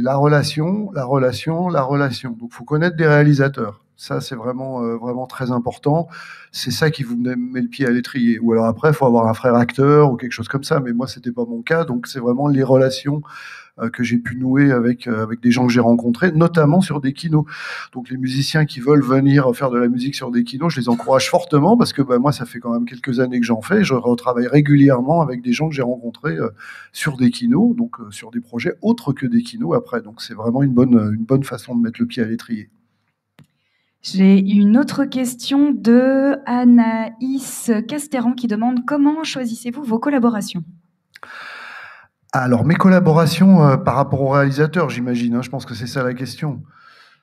la relation. Donc, il faut connaître des réalisateurs. Ça, c'est vraiment très important. C'est ça qui vous met le pied à l'étrier. Ou alors après, il faut avoir un frère acteur ou quelque chose comme ça. Mais moi, c'était pas mon cas. Donc, c'est vraiment les relations que j'ai pu nouer avec des gens que j'ai rencontrés, notamment sur des kinos. Donc, les musiciens qui veulent venir faire de la musique sur des kinos, je les encourage fortement parce que moi, ça fait quand même quelques années que j'en fais. Je retravaille régulièrement avec des gens que j'ai rencontrés sur des kinos, donc sur des projets autres que des kinos après. Donc, c'est vraiment une bonne façon de mettre le pied à l'étrier. J'ai une autre question de Anaïs Casteran qui demande comment choisissez-vous vos collaborations? Alors, mes collaborations par rapport au réalisateur, j'imagine, hein, je pense que c'est ça la question.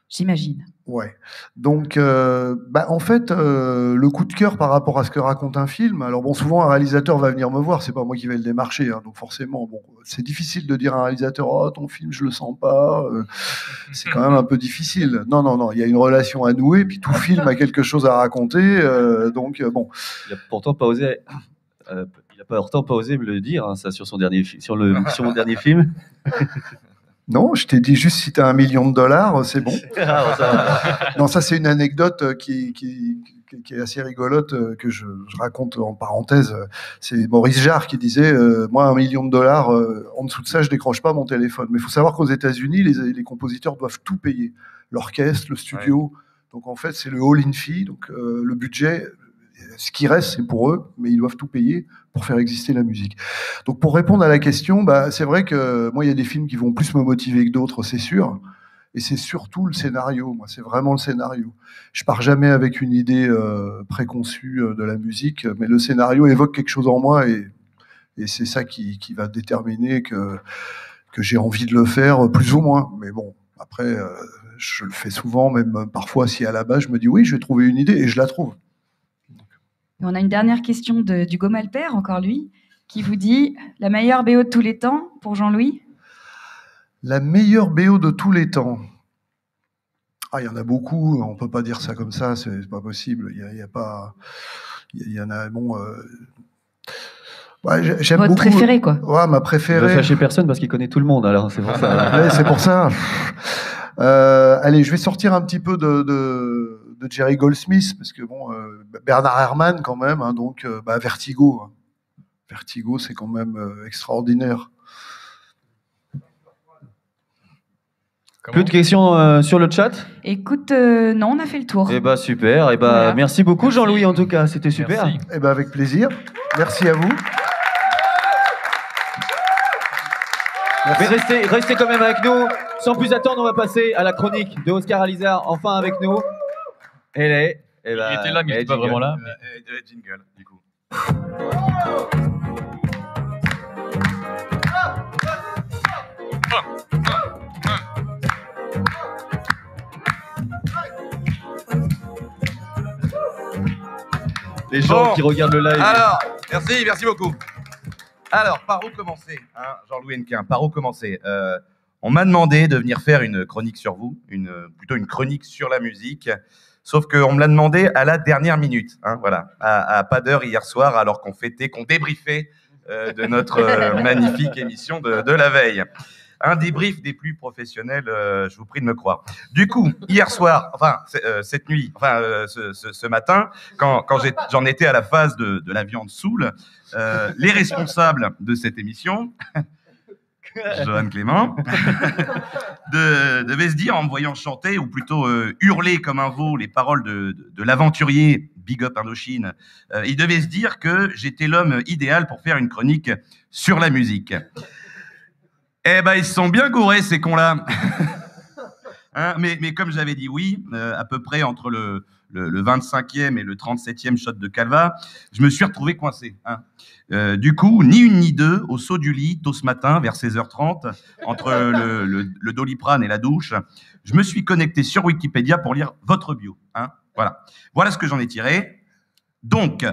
J'imagine. Ouais. Donc, en fait, le coup de cœur par rapport à ce que raconte un film, alors bon, souvent un réalisateur va venir me voir, c'est pas moi qui vais le démarcher, hein, donc forcément, bon, c'est difficile de dire à un réalisateur, oh, ton film, je le sens pas, c'est quand même un peu difficile. Non, il y a une relation à nouer, puis tout film a quelque chose à raconter, donc bon. Il a pourtant pas osé. Il n'a pourtant pas osé me le dire, hein, ça, sur mon dernier film. Non, je t'ai dit juste si tu as $1 million, c'est bon. Non, ça c'est une anecdote qui est assez rigolote, que je raconte en parenthèse. C'est Maurice Jarre qui disait moi, $1 million, en dessous de ça, je décroche pas mon téléphone. Mais il faut savoir qu'aux États-Unis, les compositeurs doivent tout payer. L'orchestre, le studio. Ouais. Donc en fait, c'est le all-in fee. Donc le budget, ce qui reste, c'est pour eux, mais ils doivent tout payer pour faire exister la musique. Donc pour répondre à la question, c'est vrai que moi, il y a des films qui vont plus me motiver que d'autres, c'est sûr. Et c'est surtout le scénario. Moi, c'est vraiment le scénario. Je pars jamais avec une idée préconçue de la musique, mais le scénario évoque quelque chose en moi et c'est ça qui va déterminer que j'ai envie de le faire, plus ou moins. Mais bon, après, je le fais souvent, même parfois, si à la base, je me dis oui, je vais trouver une idée et je la trouve. Et on a une dernière question d'Hugo Malper, encore lui, qui vous dit la meilleure BO de tous les temps pour Jean-Louis? La meilleure BO de tous les temps. Ah, il y en a beaucoup. On peut pas dire ça comme ça. C'est pas possible. Il y a pas. Il y en a. Bon. Ouais, j'aime votre beaucoup. Préférée, quoi. Ouais, ma préférée. Il va fâcher personne parce qu'il connaît tout le monde. Alors c'est pour ça. Ouais, c'est pour ça. Allez, je vais sortir un petit peu de Jerry Goldsmith, parce que bon, Bernard Herrmann quand même, hein, donc Vertigo. Vertigo, c'est quand même extraordinaire. Plus de questions sur le chat? Écoute, non, on a fait le tour. Eh ben super. Eh ben voilà. Merci beaucoup Jean-Louis en tout cas, c'était super. Merci. Eh ben avec plaisir. Merci à vous. Mais restez quand même avec nous. Sans plus attendre, on va passer à la chronique de Oscar Alizard, enfin avec nous. Il était là, mais il n'était pas vraiment là. Jingle, du coup. Les gens qui regardent le live. Alors, merci beaucoup. Alors, par où commencer, hein, Jean-Louis Hennequin, par où commencer? On m'a demandé de venir faire une chronique sur vous, plutôt une chronique sur la musique, sauf qu'on me l'a demandé à la dernière minute, hein, voilà, à pas d'heure hier soir, alors qu'on débriefait de notre magnifique émission de la veille. Un débrief des plus professionnels, je vous prie de me croire. Du coup, hier soir, enfin cette nuit, enfin ce matin, quand j'en étais à la phase de la viande soule, les responsables de cette émission, Johan Clément, devait se dire, en me voyant chanter, ou plutôt hurler comme un veau les paroles de l'aventurier Big Up Indochine, il devait se dire que j'étais l'homme idéal pour faire une chronique sur la musique. Eh ben, ils se sont bien gourés, ces cons-là. Hein, mais comme j'avais dit oui, à peu près entre le 25e et le 37e shot de Calva, je me suis retrouvé coincé. Hein. Du coup, ni une ni deux, au saut du lit, tôt ce matin, vers 16h30, entre le Doliprane et la douche, je me suis connecté sur Wikipédia pour lire votre bio. Hein. Voilà ce que j'en ai tiré. Donc,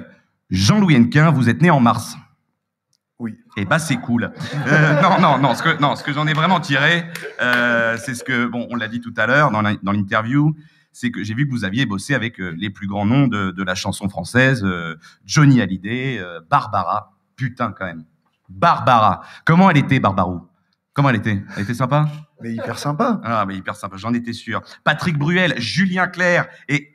Jean-Louis Hennequin, vous êtes né en mars. Oui. Eh ben, c'est cool. Non, ce que j'en ai vraiment tiré, c'est ce que, bon, on l'a dit tout à l'heure dans l'interview, c'est que j'ai vu que vous aviez bossé avec les plus grands noms de la chanson française, Johnny Hallyday, Barbara. Putain, quand même. Barbara. Comment elle était, Barbarou? Comment elle était? Elle était sympa? Mais hyper sympa. Ah, mais hyper sympa, j'en étais sûr. Patrick Bruel, Julien Clerc, et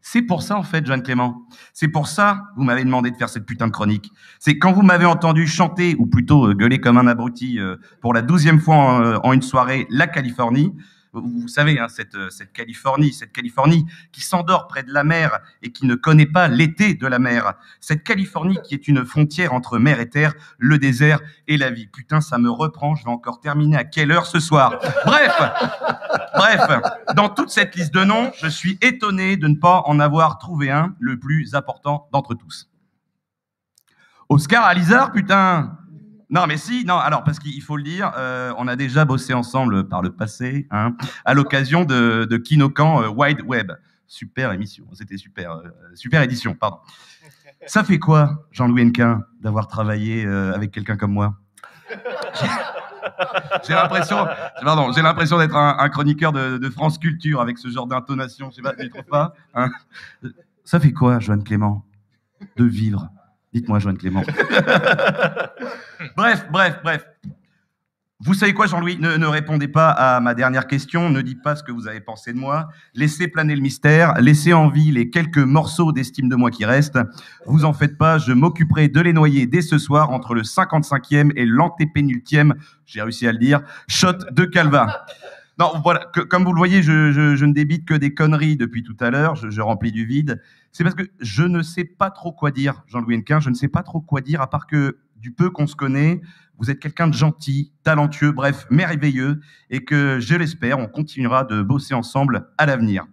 c'est pour ça, en fait, Joanne Clément. C'est pour ça que vous m'avez demandé de faire cette putain de chronique. C'est quand vous m'avez entendu chanter, ou plutôt gueuler comme un abruti, pour la 12e fois en une soirée, la Californie. Vous savez, hein, cette Californie qui s'endort près de la mer et qui ne connaît pas l'été de la mer. Cette Californie qui est une frontière entre mer et terre, le désert et la vie. Putain, ça me reprend, je vais encore terminer à quelle heure ce soir? Bref, dans toute cette liste de noms, je suis étonné de ne pas en avoir trouvé un, le plus important d'entre tous. Oscar Alizard, putain! Non, mais si, non, alors, parce qu'il faut le dire, on a déjà bossé ensemble par le passé, hein, à l'occasion de Kinokan Wide Web. Super émission, c'était super édition, pardon. Ça fait quoi, Jean-Louis Hennequin, d'avoir travaillé avec quelqu'un comme moi? J'ai l'impression d'être un chroniqueur de France Culture avec ce genre d'intonation, je sais pas, tu trouves pas, hein? Ça fait quoi, Joanne Clément, de vivre? Dites-moi, Joanne Clément. Bref. Vous savez quoi, Jean-Louis? Ne répondez pas à ma dernière question, ne dites pas ce que vous avez pensé de moi, laissez planer le mystère, laissez en vie les quelques morceaux d'estime de moi qui restent. Vous en faites pas, je m'occuperai de les noyer dès ce soir entre le 55e et l'antépénultième, j'ai réussi à le dire, shot de Calva. Non, voilà, comme vous le voyez, je ne débite que des conneries depuis tout à l'heure, je remplis du vide. C'est parce que je ne sais pas trop quoi dire, Jean-Louis Hennequin, je ne sais pas trop quoi dire, à part que du peu qu'on se connaît, vous êtes quelqu'un de gentil, talentueux, bref, merveilleux, et que, je l'espère, on continuera de bosser ensemble à l'avenir.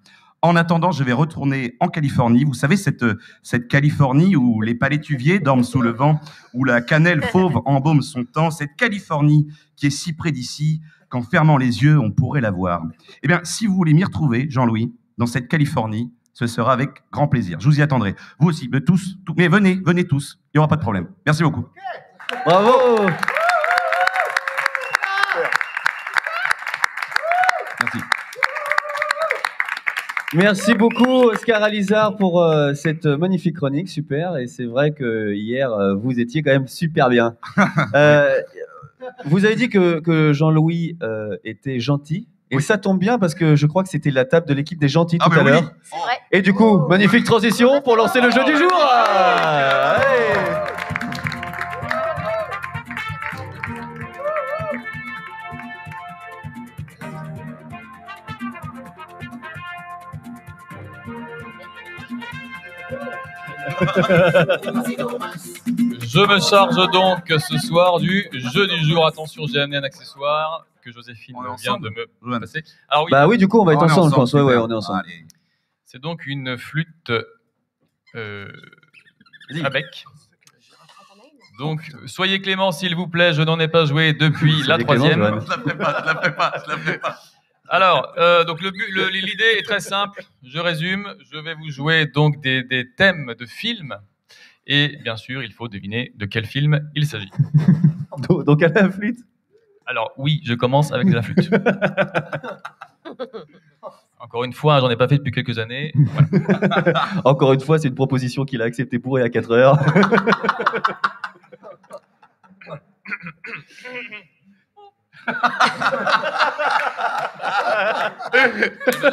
En attendant, je vais retourner en Californie. Vous savez, cette Californie où les palétuviers dorment sous le vent, où la cannelle fauve embaume son temps, cette Californie qui est si près d'ici, qu'en fermant les yeux, on pourrait la voir. Eh bien, si vous voulez m'y retrouver, Jean-Louis, dans cette Californie, ce sera avec grand plaisir. Je vous y attendrai. Vous aussi, tous, mais venez tous. Il n'y aura pas de problème. Merci beaucoup. Bravo. Merci. Merci beaucoup, Oscar Alizard, pour cette magnifique chronique. Super. Et c'est vrai que hier, vous étiez quand même super bien. Vous avez dit que Jean-Louis était gentil. Et ça tombe bien parce que je crois que c'était la table de l'équipe des gentils tout à l'heure. C'est vrai. Et du coup, magnifique transition pour lancer le jeu du jour. Allez. Je me charge donc ce soir du jeu du jour. Attention, j'ai amené un accessoire que Joséphine vient de me passer. Alors, oui. Bah oui, du coup, on va être ensemble, je pense. Ouais, on est ensemble. C'est donc une flûte à bec. Donc, soyez clément, s'il vous plaît. Je n'en ai pas joué depuis la 3e. Je la ferai pas. Alors, donc l'idée est très simple. Je résume. Je vais vous jouer donc des thèmes de films. Et bien sûr, il faut deviner de quel film il s'agit. Donc, à la flûte? Alors, oui, je commence avec de la flûte. Encore une fois, j'en ai pas fait depuis quelques années. Voilà. Encore une fois, c'est une proposition qu'il a acceptée pour et à 4 heures.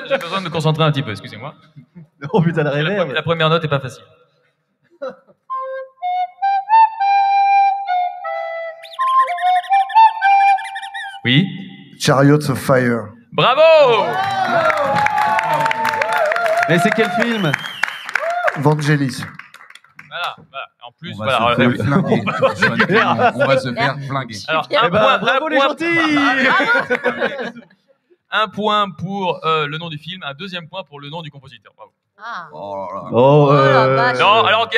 J'ai besoin de me concentrer un petit peu, excusez-moi. Oh putain, la réverb. La première note est pas facile. Oui. Chariots of Fire. Bravo. Mais c'est quel film? Vangelis. Voilà. En plus, on va se faire flinguer. On va se faire flinguer. Alors, bravo les gentils. Un point pour le nom du film, un deuxième point pour le nom du compositeur. Bravo. Ah. Oh, non, alors ok,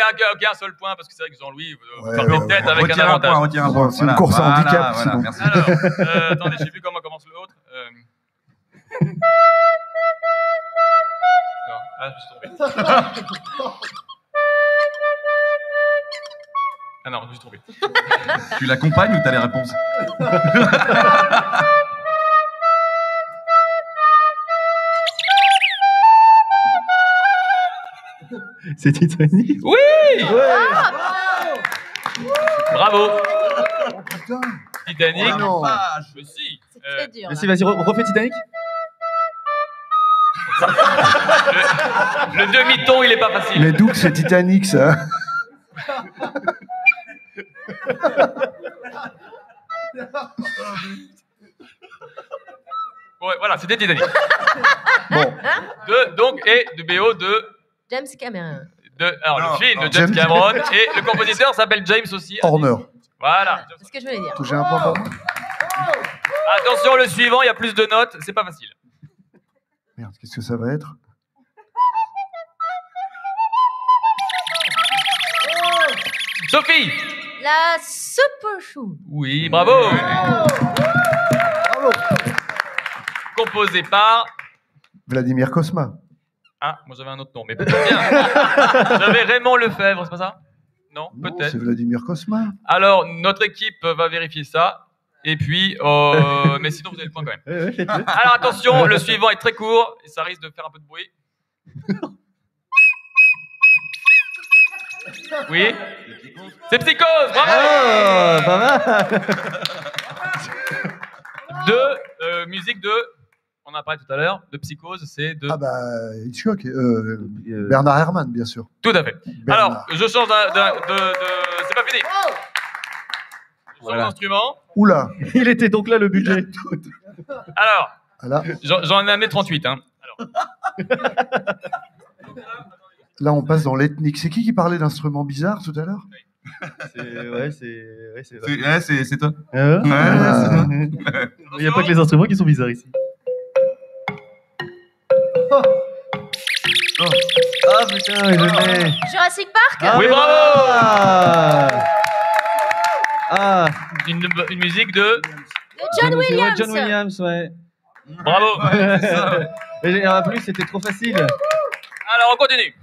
un seul point parce que c'est vrai que Jean-Louis partez peut-être avec un avantage. Retire un point. C'est une course à handicap. Voilà, sinon. merci. Alors, attendez, je sais plus comment commence l'autre. Non, ah, je me suis trompé. Ah non, je me suis trompé. Tu l'accompagnes ou t'as les réponses? C'est Titanic. Oui. Bravo. Oh, putain. Titanic. Oh, non. Mais si. C'est très dur. Mais si, vas-y, refais Titanic. Le demi-ton, il est pas facile. Mais d'où que c'est Titanic, ça? Ouais, voilà, c'était Titanic. Bon. Donc, et de BO de... James Cameron. Alors, le film de James Cameron, et le compositeur s'appelle James aussi. Horner. Voilà. C'est ce que je voulais dire. J'ai un point pour moi. Attention, le suivant, il y a plus de notes, c'est pas facile. Merde, qu'est-ce que ça va être? Sophie. La soupe aux choux. Oui, bravo. Bravo. Composé par... Vladimir Cosma. Ah, moi j'avais un autre nom, mais peut-être bien. J'avais Raymond Lefebvre, c'est pas ça? Non, peut-être. C'est Vladimir Cosma. Alors, notre équipe va vérifier ça. Et puis, mais sinon, vous avez le point quand même. Alors, attention, le suivant est très court et ça risque de faire un peu de bruit. Oui. C'est Psychose, bravo. Oh, pas mal. Musique de... On en a parlé tout à l'heure, de Psychose, c'est de... Ah bah, Hitchcock. Bernard Herrmann, bien sûr. Tout à fait. Bernard. Alors, je change de... C'est pas fini. Je change d'instrument. Oula. Il était donc là, le budget. Alors, Là, j'en ai amené 38. Hein. Alors. là, on passe dans l'ethnique. C'est qui parlait d'instruments bizarres tout à l'heure? C'est toi. Il n'y a pas que les instruments qui sont bizarres ici. Ah putain, je l'ai. Jurassic Park. Ah, oui, bravo. Ah. Une musique de John Williams. John Williams, ouais. Bravo. Et en plus, c'était trop facile. Alors, on continue.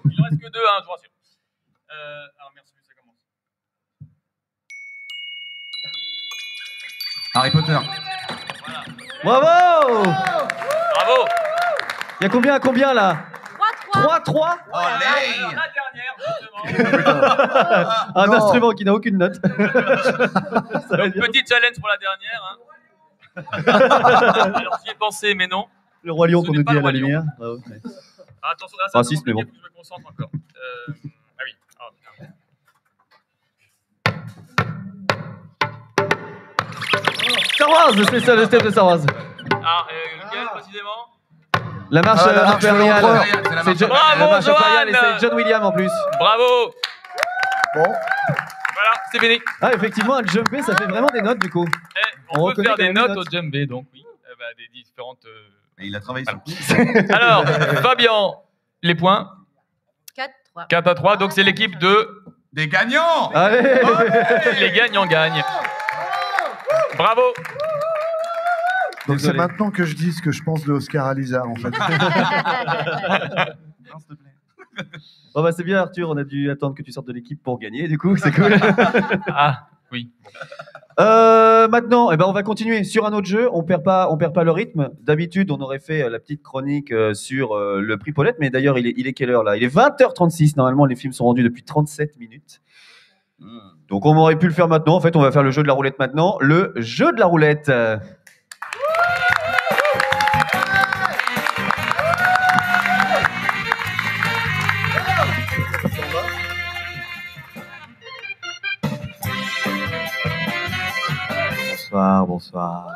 Il ne reste que deux, hein, je vous rassure. Alors, merci, ça commence. Harry Potter. Voilà. Bravo. Bravo. Il y a combien là? 3-3. Oh, la dernière, justement. Un instrument qui n'a aucune note. Donc, petit challenge pour la dernière. Hein. Alors, j'y ai pensé, mais non. Le Roi Lion Ce qu'on n'est nous pas dit le à la Roi Lion. lumière. Ah, ouais. Ah, attention, là, ça Raciste, mais bon. je me concentre encore. Ah oui. Oh, putain. Star Wars, c'est ça le step de Star Wars. Ah, lequel précisément? La marche la marche impériale. de l'empereur. C'est Bravo, la marche Johan. impériale et c'est John Williams en plus. Bravo. Bon. Voilà, c'est fini. Ah, effectivement, un djembé, ça fait vraiment des notes du coup. On peut reconnaît faire quand des même notes les au djembé, donc oui. Des différentes... Et il a travaillé sur Alors, Fabien, les points 4-3. 4-3, donc c'est l'équipe de... Des gagnants. Allez. Les gagnants gagnent. Bravo. Donc c'est maintenant que je dis ce que je pense de Oscar Alizar en fait. Non, s'il te plaît. Bon bah c'est bien Arthur, on a dû attendre que tu sortes de l'équipe pour gagner, du coup c'est cool. Ah, oui. Maintenant, on va continuer sur un autre jeu. On perd pas le rythme. D'habitude, on aurait fait la petite chronique sur le prix Paulette, mais d'ailleurs, il est quelle heure là? Il est 20h36. Normalement, les films sont rendus depuis 37 minutes. Donc, on aurait pu le faire maintenant. En fait, on va faire le jeu de la roulette maintenant. Le jeu de la roulette. Bonsoir.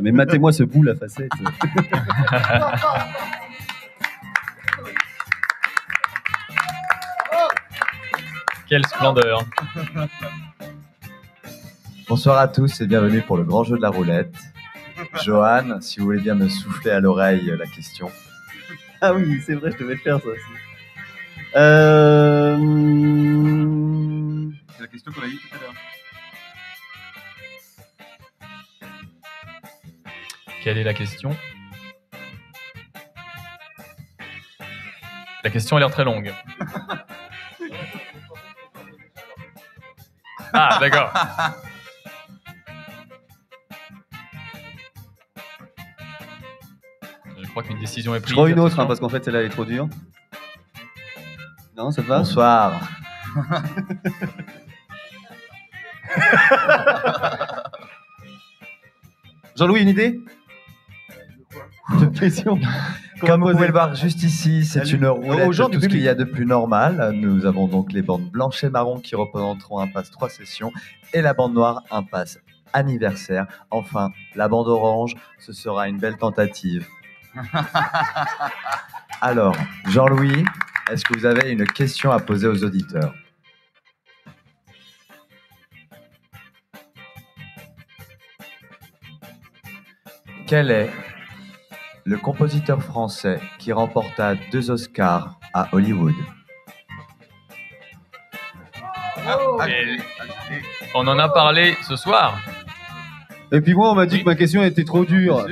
Mais matez-moi ce bout, la facette. Quelle splendeur. Bonsoir à tous et bienvenue pour le grand jeu de la roulette. Johan, si vous voulez bien me souffler à l'oreille la question. Ah oui, c'est vrai, je devais le faire ça aussi. C'est la question qu'on a dit tout à l'heure. Quelle est la question? La question a l'air très longue. Ah, d'accord. Je crois qu'une décision est prise. Je crois une autre, hein, parce qu'en fait, celle-là, elle est trop dure. Non, ça te va? Bonsoir. Jean-Louis, une idée? De question. Comme vous pouvez le voir juste ici, c'est une roulette aux gens de du tout ce qu'il public. y a de plus normal. Nous avons donc les bandes blanches et marron qui représenteront un pass 3 sessions et la bande noire un pass anniversaire. Enfin, la bande orange, ce sera une belle tentative. Alors, Jean-Louis, est-ce que vous avez une question à poser aux auditeurs? Quel est le compositeur français qui remporta 2 Oscars à Hollywood? Et on en a parlé ce soir. Et puis moi, on m'a dit que ma question était trop dure.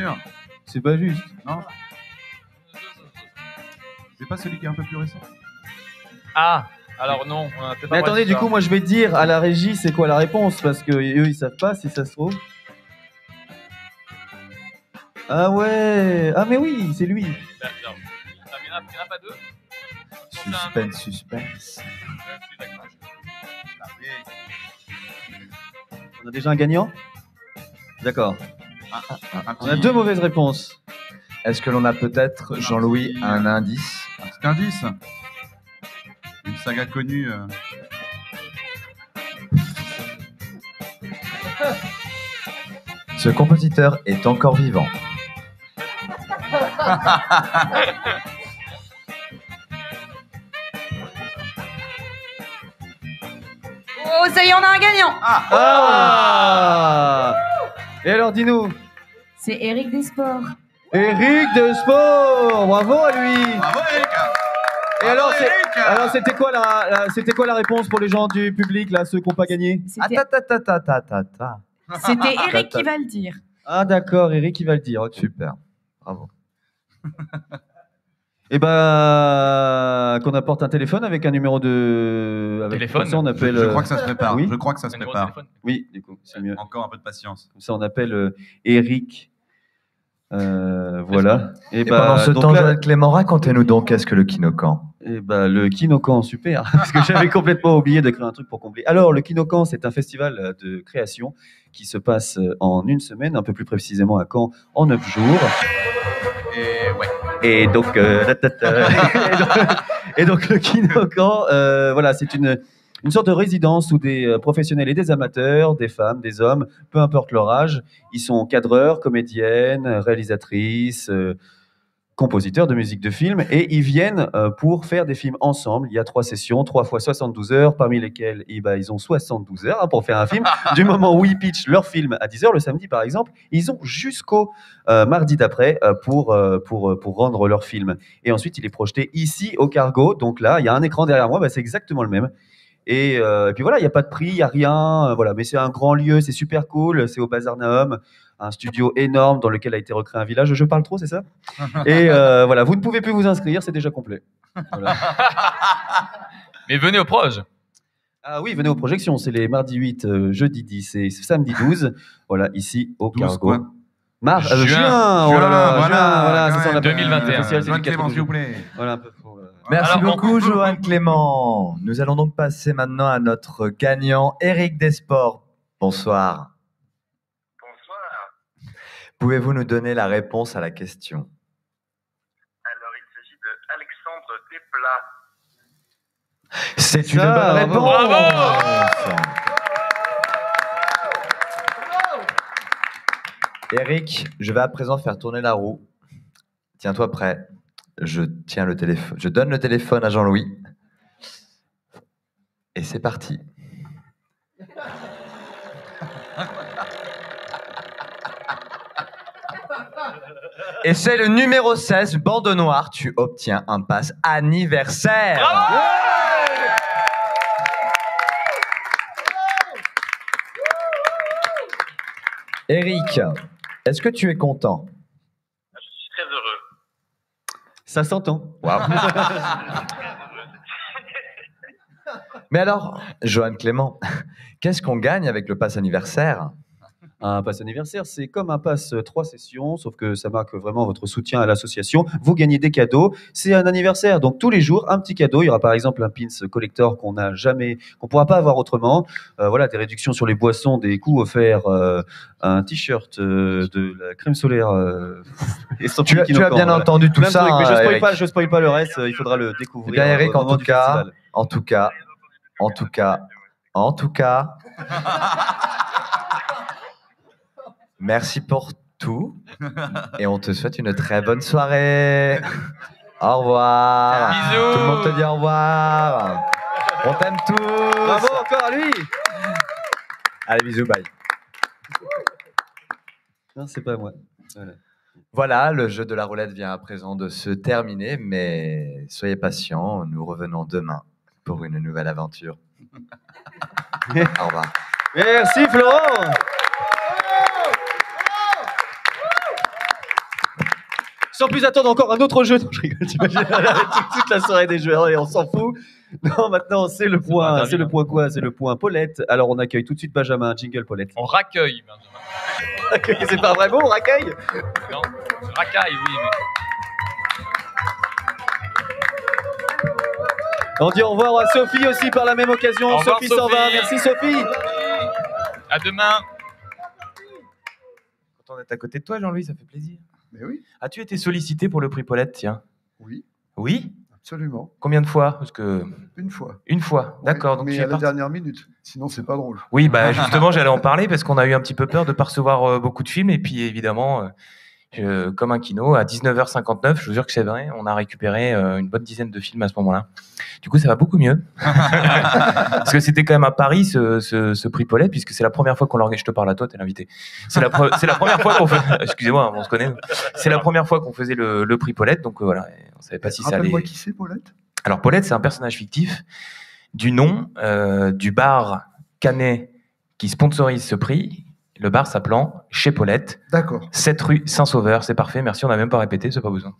C'est pas juste. Non. C'est pas celui qui est un peu plus récent? Ah, alors non. On a peut-être pas Mais le droit attendez, de du ça. coup, moi, je vais dire à la régie, c'est quoi la réponse? Parce que eux, ils savent pas si ça se trouve. Ah ouais. Ah mais oui, c'est lui. Il n'y en a pas deux? Suspense. On a déjà un gagnant? D'accord. On a 2 mauvaises réponses. Est-ce que l'on a peut-être, Jean-Louis, un indice? Un petit indice. Une saga connue. Ce compositeur est encore vivant. Oh, ça y est, on a un gagnant. Ah. Et alors, dis-nous. C'est Eric Desports. Eric Desports. Bravo à lui. Bravo Eric. Et alors, c'était quoi c'était quoi la réponse pour les gens du public là, ceux qui n'ont pas gagné? C'était Eric qui va le dire. Ah d'accord, Eric qui va le dire. Okay. Super, bravo. Et ben qu'on apporte un téléphone avec un numéro de téléphone. Ça, on appelle. Je crois que ça se prépare. Oui. Je crois que ça se prépare. Oui, du coup, c'est mieux. Encore un peu de patience. Comme ça, on appelle Eric. Voilà. Et pendant ce donc temps, là- Joël Clément, racontez-nous donc qu'est-ce que le Kinokan? Eh ben, le Kinokan, super, parce que j'avais complètement oublié de créer un truc pour combler. Alors, le Kinokan, c'est un festival de création qui se passe en 1 semaine, un peu plus précisément à Caen, en 9 jours. Et ouais. Et donc, et donc le Kinokan, voilà, c'est une sorte de résidence où des professionnels et des amateurs, des femmes, des hommes, peu importe leur âge, ils sont cadreurs, comédiennes, réalisatrices, compositeurs de musique de film, et ils viennent pour faire des films ensemble. Il y a 3 sessions, 3 fois 72 heures, parmi lesquelles ils ont 72 heures pour faire un film. Du moment où ils pitchent leur film à 10 heures le samedi, par exemple, ils ont jusqu'au mardi d'après pour rendre leur film. Et ensuite, il est projeté ici au Cargo. Donc là, il y a un écran derrière moi, bah, c'est exactement le même. Et puis voilà, il n'y a pas de prix, il n'y a rien. Voilà, mais c'est un grand lieu, c'est super cool. C'est au Bazar Nahum, un studio énorme dans lequel a été recréé un village. Je parle trop, c'est ça? Et voilà, vous ne pouvez plus vous inscrire, c'est déjà complet. Voilà. Mais venez aux proches. Ah oui, venez aux projections. C'est les mardi 8, jeudi 10 et samedi 12. Voilà, ici au 12 Cargo. quoi Juin. Oh là là, voilà, c'est ça, on appelle 2021. le festival, c'est Joël du Clément, 14 s'il vous plaît. Voilà, un peu. Merci Alors, beaucoup, Johan Clément. Nous allons donc passer maintenant à notre gagnant, Eric Desports. Bonsoir. Bonsoir. Pouvez-vous nous donner la réponse à la question? Alors, il s'agit de Alexandre Desplat. C'est une Ça, bonne réponse. bravo. Eric, je vais à présent faire tourner la roue. Tiens-toi prêt. Je tiens le téléphone. Je donne le téléphone à Jean-Louis. Et c'est parti. Et c'est le numéro 16, bande noire. Tu obtiens un pass anniversaire. Bravo. Eric, est-ce que tu es content? Je suis très heureux. Ça s'entend. Waouh. Mais alors, Johan Clément, qu'est-ce qu'on gagne avec le pass anniversaire? Un pass anniversaire, c'est comme un pass 3 sessions, sauf que ça marque vraiment votre soutien à l'association. Vous gagnez des cadeaux. C'est un anniversaire, donc tous les jours, un petit cadeau. Il y aura par exemple un pins collector qu'on pourra pas avoir autrement. Voilà, des réductions sur les boissons, des coûts offerts, un t-shirt, de la crème solaire. Et tu as bien entendu tout ça. Mais Eric. je spoil pas le reste. Il faudra le découvrir. Eh bien, Eric, au moment du festival. en tout cas. Merci pour tout et on te souhaite une très bonne soirée. Au revoir. Bisous. Tout le monde te dit au revoir. On t'aime tous. Bravo encore à lui. Allez, bisous, bye. Non, c'est pas moi. Voilà, le jeu de la roulette vient à présent de se terminer, mais soyez patients, nous revenons demain pour une nouvelle aventure. Au revoir. Merci Florent. Sans plus attendre encore un autre jeu. Non, je rigole, t'imagines, toute la soirée des jeux, et on s'en fout. Non, maintenant, c'est le point quoi? C'est le point Paulette. Alors, on accueille tout de suite Benjamin, jingle Paulette. On raccueille, Benjamin. C'est pas vrai mot, on racaille? Non, racaille, oui, mais... On dit au revoir à Sophie aussi par la même occasion. Au revoir, Sophie s'en va. Merci Sophie. À demain. Quand on est à côté de toi, Jean-Louis, ça fait plaisir. Mais oui. As-tu été sollicité pour le prix Paulette, tiens? Oui. Oui? Absolument. Combien de fois? Parce que... Une fois. Une fois, d'accord. Oui, mais à la dernière minute. Sinon, c'est pas drôle. Oui, bah justement, j'allais en parler parce qu'on a eu un petit peu peur de ne pas recevoir beaucoup de films. Et puis, évidemment, comme un kino, à 19h59, je vous jure que c'est vrai, on a récupéré une bonne dizaine de films à ce moment-là. Du coup, ça va beaucoup mieux. Parce que c'était quand même à Paris, ce prix Paulette, puisque c'est la première fois qu'on l'organise. Je te parle à toi, t'es l'invité. C'est la première fois qu'on fait... Excusez-moi, on se connaît. C'est la première fois qu'on faisait le prix Paulette, donc voilà, on savait pas si ça allait... Rappelle-moi qui c'est, Paulette? Alors, Paulette, c'est un personnage fictif du nom du bar canet qui sponsorise ce prix. Le bar s'appelant Chez Paulette. D'accord. 7 rue Saint-Sauveur, c'est parfait, merci, on n'a même pas répété, c'est pas besoin.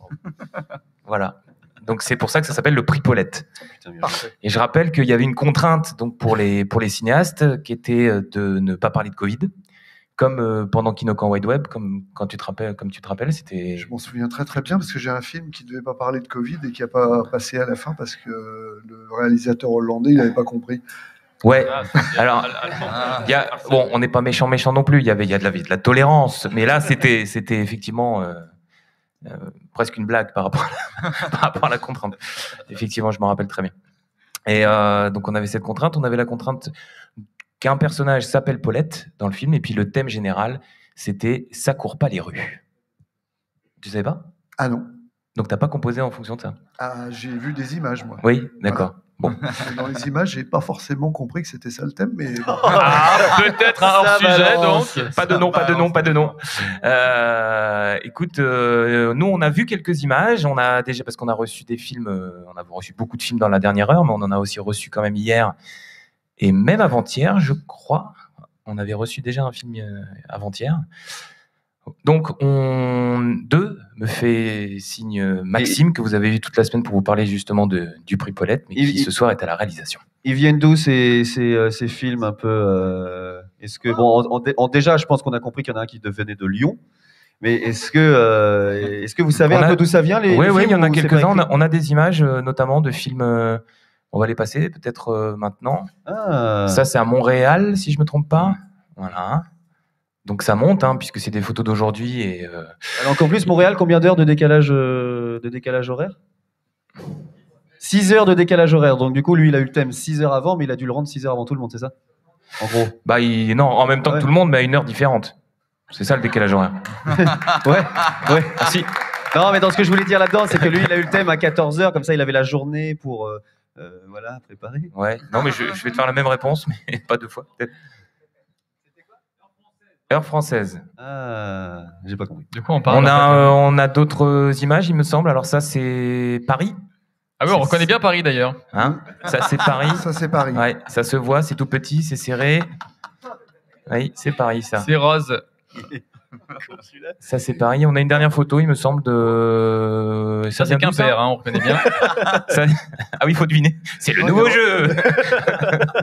Voilà. Donc c'est pour ça que ça s'appelle le prix Paulette. Parfait. Et je rappelle qu'il y avait une contrainte donc, pour les cinéastes qui était de ne pas parler de Covid. Comme pendant Kinokan Wide Web, comme tu te rappelles, c'était... Je m'en souviens très très bien parce que j'ai un film qui ne devait pas parler de Covid et qui n'a pas passé à la fin parce que le réalisateur hollandais, il n'avait pas compris. Ouais, alors, bon, on n'est pas méchant non plus, il y a de la tolérance, mais là, c'était effectivement presque une blague par rapport à la contrainte. Effectivement, je m'en rappelle très bien. Et donc, on avait cette contrainte, on avait la contrainte qu'un personnage s'appelle Paulette dans le film, et puis le thème général, c'était « Ça court pas les rues ». Tu savais pas? Ah non. Donc, t'as pas composé en fonction de ça? Ah, j'ai vu des images, moi. Oui, d'accord. Voilà. Bon. Dans les images, j'ai pas forcément compris que c'était ça le thème, mais... Ah, peut-être un hors-sujet, donc. Pas de nom. Écoute, nous, on a vu quelques images. On a déjà, parce qu'on a reçu des films, on a reçu beaucoup de films dans la dernière heure, mais on en a aussi reçu quand même hier. Et même avant-hier, je crois, on avait reçu déjà un film avant-hier. Donc, me fait signe Maxime, que vous avez vu toute la semaine pour vous parler justement du prix Paulette, mais qui ce soir est à la réalisation. Ils viennent d'où ces films un peu Est-ce que déjà, je pense qu'on a compris qu'il y en a un qui venait de Lyon, mais est-ce que vous savez un peu d'où ça vient les Oui, films, il y en a quelques-uns. On a des images, notamment de films. On va les passer peut-être maintenant. Ah. Ça, c'est à Montréal, si je me trompe pas. Voilà. Donc ça monte, puisque c'est des photos d'aujourd'hui. Et alors qu'en plus, Montréal, combien d'heures de décalage horaire? 6 heures de décalage horaire. Donc du coup, lui, il a eu le thème 6 heures avant, mais il a dû le rendre 6 heures avant tout le monde, c'est ça? En gros. Bah, non, en même temps que tout le monde, mais à une heure différente. C'est ça le décalage horaire. Ouais. Ah, si. Non, mais dans ce que je voulais dire là-dedans, c'est que lui, il a eu le thème à 14 heures, comme ça, il avait la journée pour Voilà, préparé. Ouais, non, mais je vais te faire la même réponse, mais pas 2 fois. Peut-être. Heure française. Ah, j'ai pas compris. De quoi on parle en fait, On a d'autres images, il me semble. Alors ça, c'est Paris. Ah oui, on reconnaît bien Paris d'ailleurs. Hein, ça, c'est Paris. Ça, c'est Paris. Ouais, ça se voit, c'est tout petit, c'est serré. Oui, c'est Paris, ça. C'est rose. Ça, c'est Paris. On a une dernière photo, il me semble, de... Ça, c'est Quimper, hein, on reconnaît bien. Ça... Ah oui, il faut deviner. C'est le nouveau jeu.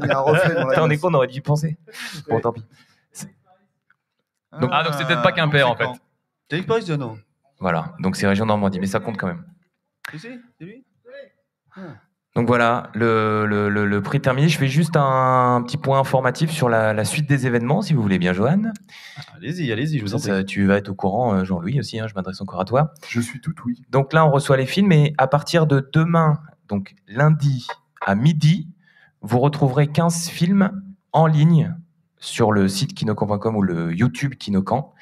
Il y a un reflet dans la Attends, on est glace. con, on aurait dû y penser. Bon, tant pis. Donc c'est peut-être pas Quimper en fait. T'as dit Paris, non? Voilà, donc c'est région Normandie, mais ça compte quand même. C'est lui? Donc voilà, le prix terminé. Je fais juste un petit point informatif sur la suite des événements, si vous voulez bien, Johan. Allez-y, je vous en prie. Tu vas être au courant, Jean-Louis aussi, hein, je m'adresse encore à toi. Je suis tout oui. Donc là, on reçoit les films et à partir de demain, donc lundi à midi, vous retrouverez 15 films en ligne sur le site kinocan.com ou le YouTube Kinocan.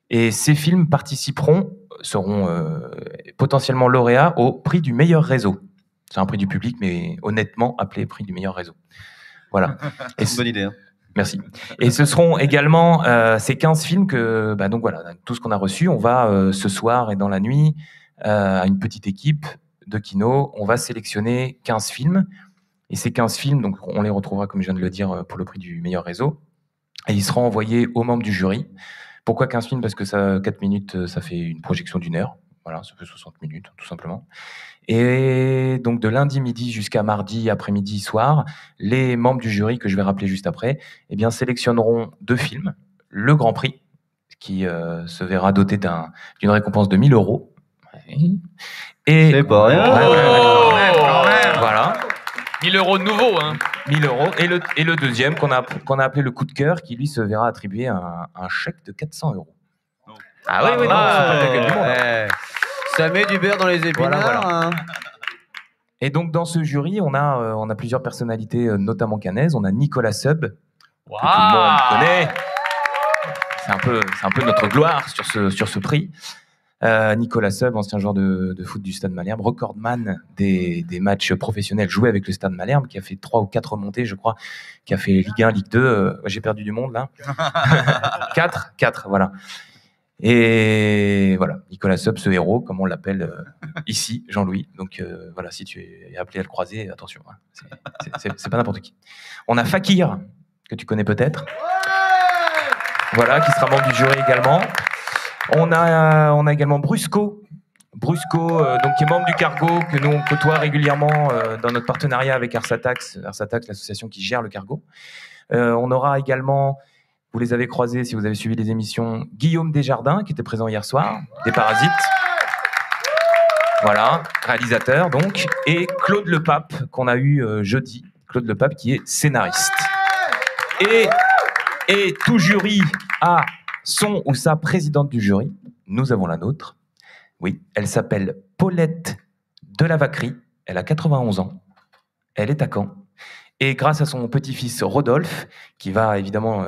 Et ces films seront potentiellement lauréats au prix du meilleur réseau. C'est un prix du public, mais honnêtement appelé prix du meilleur réseau. Voilà. C'est une bonne idée. Hein. Merci. Et ce seront également ces 15 films que, donc voilà, tout ce qu'on a reçu, on va ce soir et dans la nuit, à une petite équipe de Kino, on va sélectionner 15 films. Et ces 15 films, donc on les retrouvera, comme je viens de le dire, pour le prix du meilleur réseau. Et ils seront envoyés aux membres du jury. Pourquoi 15 films? Parce que 4 minutes, ça fait une projection d'1 heure. Voilà, ça fait 60 minutes, tout simplement. Et donc, de lundi midi jusqu'à mardi après-midi, soir, les membres du jury, que je vais rappeler juste après, eh bien, sélectionneront 2 films. Le Grand Prix, qui se verra doté d'une récompense de 1 000 €. Et... C'est pas rien. Quand même. Voilà. 1 000 € de nouveau, hein. 1 000 €. Et le deuxième, qu'on a appelé le coup de cœur, qui lui se verra attribuer un chèque de 400 €. Ah oui, non, c'est pas la gueule du monde. Ça met du beurre dans les épinards. Voilà. Hein. Et donc, dans ce jury, on a plusieurs personnalités, notamment cannaises. On a Nicolas Sub, que tout le monde connaît. C'est un peu notre gloire sur ce prix. Nicolas Sub, ancien joueur de foot du Stade Malherbe, recordman des matchs professionnels joués avec le Stade Malherbe, qui a fait 3 ou 4 remontées, je crois, qui a fait Ligue 1, Ligue 2. J'ai perdu du monde, là. 4, voilà. Et voilà, Nicolas Sub, ce héros, comme on l'appelle ici, Jean-Louis. Donc voilà, si tu es appelé à le croiser, attention, hein, c'est pas n'importe qui. On a Fakir, que tu connais peut-être. Voilà, qui sera membre du jury également. On a également Brusco, donc qui est membre du Cargo, que nous on côtoie régulièrement dans notre partenariat avec Arsatax, l'association qui gère le Cargo. On aura également, vous les avez croisés si vous avez suivi les émissions, Guillaume Desjardins, qui était présent hier soir, des Parasites. Voilà, réalisateur donc. Et Claude Lepape, qu'on a eu jeudi. Claude Lepape, qui est scénariste. Et tout jury a son ou sa présidente du jury. Nous avons la nôtre. Oui, elle s'appelle Paulette Delavacry. Elle a 91 ans. Elle est à Caen. Et grâce à son petit-fils Rodolphe, qui va évidemment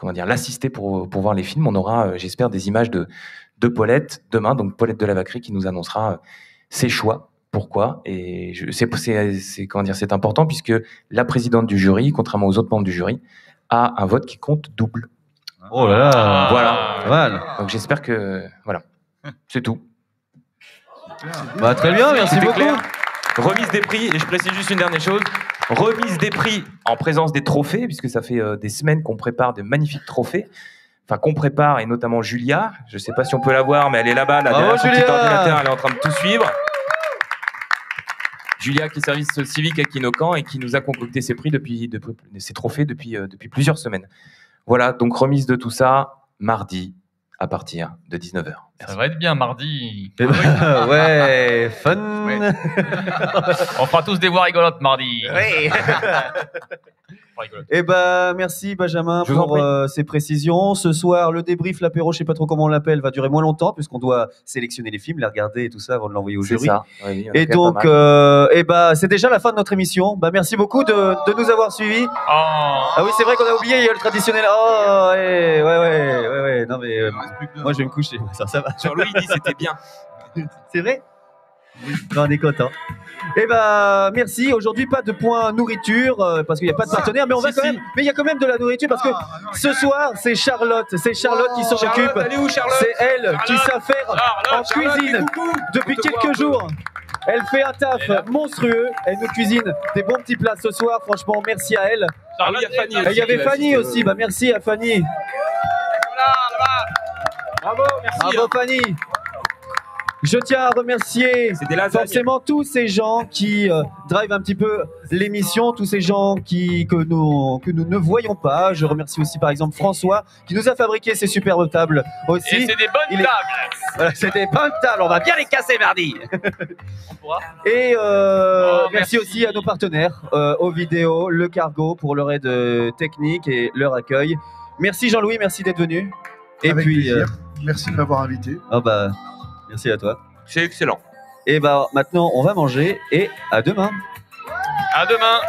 l'assister pour voir les films, on aura, j'espère, des images de Paulette demain. Donc Paulette Delavacry qui nous annoncera ses choix. Pourquoi? Et c'est important puisque la présidente du jury, contrairement aux autres membres du jury, a un vote qui compte double. Oh là là. Voilà. Pas mal. Donc j'espère que voilà, c'est tout. Bah, très bien, merci C'était beaucoup. clair. Remise des prix, et je précise juste une dernière chose. Remise des prix en présence des trophées, puisque ça fait des semaines qu'on prépare de magnifiques trophées. Enfin, qu'on prépare, et notamment Julia. Je ne sais pas si on peut la voir, mais elle est là-bas, là, derrière son petit ordinateur, elle est en train de tout suivre. Julia, qui est service civique à Kinocan et qui nous a concocté ces prix ces trophées depuis plusieurs semaines. Voilà, donc remise de tout ça mardi à partir de 19h. Ça va être bien mardi. Ouais, fun. Ouais. On fera tous des voix rigolotes mardi. Oui. Eh ben, merci Benjamin Je vous en pour ces précisions. Ce soir, le débrief, l'apéro, je sais pas trop comment on l'appelle, va durer moins longtemps puisqu'on doit sélectionner les films, les regarder et tout ça avant de l'envoyer au C'est jury. ça. Oui, il y en a Et quand même donc, pas mal. c'est déjà la fin de notre émission. Bah, merci beaucoup de nous avoir suivis. Ah oui, c'est vrai qu'on a oublié, il y a le traditionnel. Oh, ouais. Non mais moi je vais me coucher. Ça va. Jean-Louis dit c'était bien. C'est vrai? On est content. Eh ben, merci. Aujourd'hui, pas de point nourriture parce qu'il n'y a pas de partenaire, mais on va quand même. Mais il y a quand même de la nourriture parce que ce soir, c'est Charlotte. C'est Charlotte qui s'en occupe. Elle est où, Charlotte? C'est elle qui s'affaire en cuisine depuis quelques jours. Elle fait un taf monstrueux. Elle nous cuisine des bons petits plats ce soir. Franchement, merci à elle. Charlotte, il y a Fanny Et il y avait Fanny aussi. Bah, merci à Fanny. Bravo, merci. Bravo Fanny. Je tiens à remercier forcément tous ces gens qui drivent un petit peu l'émission, tous ces gens que nous ne voyons pas. Je remercie aussi par exemple François qui nous a fabriqué ces superbes tables aussi. Et c'est des bonnes tables. Voilà, c'est des bonnes tables, on va bien les casser mardi. Et merci aussi à nos partenaires, aux vidéos, le Cargo pour leur aide technique et leur accueil. Merci Jean-Louis, merci d'être venu. Et Avec puis plaisir. Merci de m'avoir invité. Ah bah, merci à toi. C'est excellent. Et bah maintenant on va manger et à demain. À demain.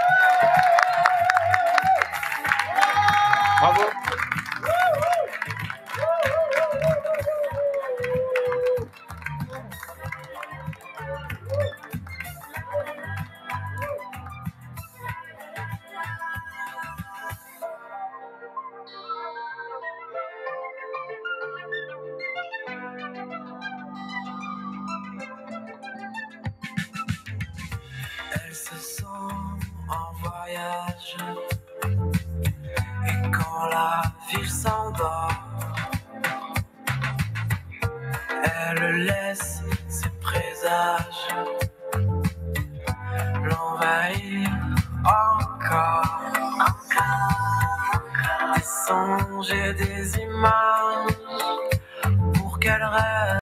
Bravo. Elle se sent en voyage et quand la ville s'endort, elle laisse ses présages l'envahir encore. Des songes et des images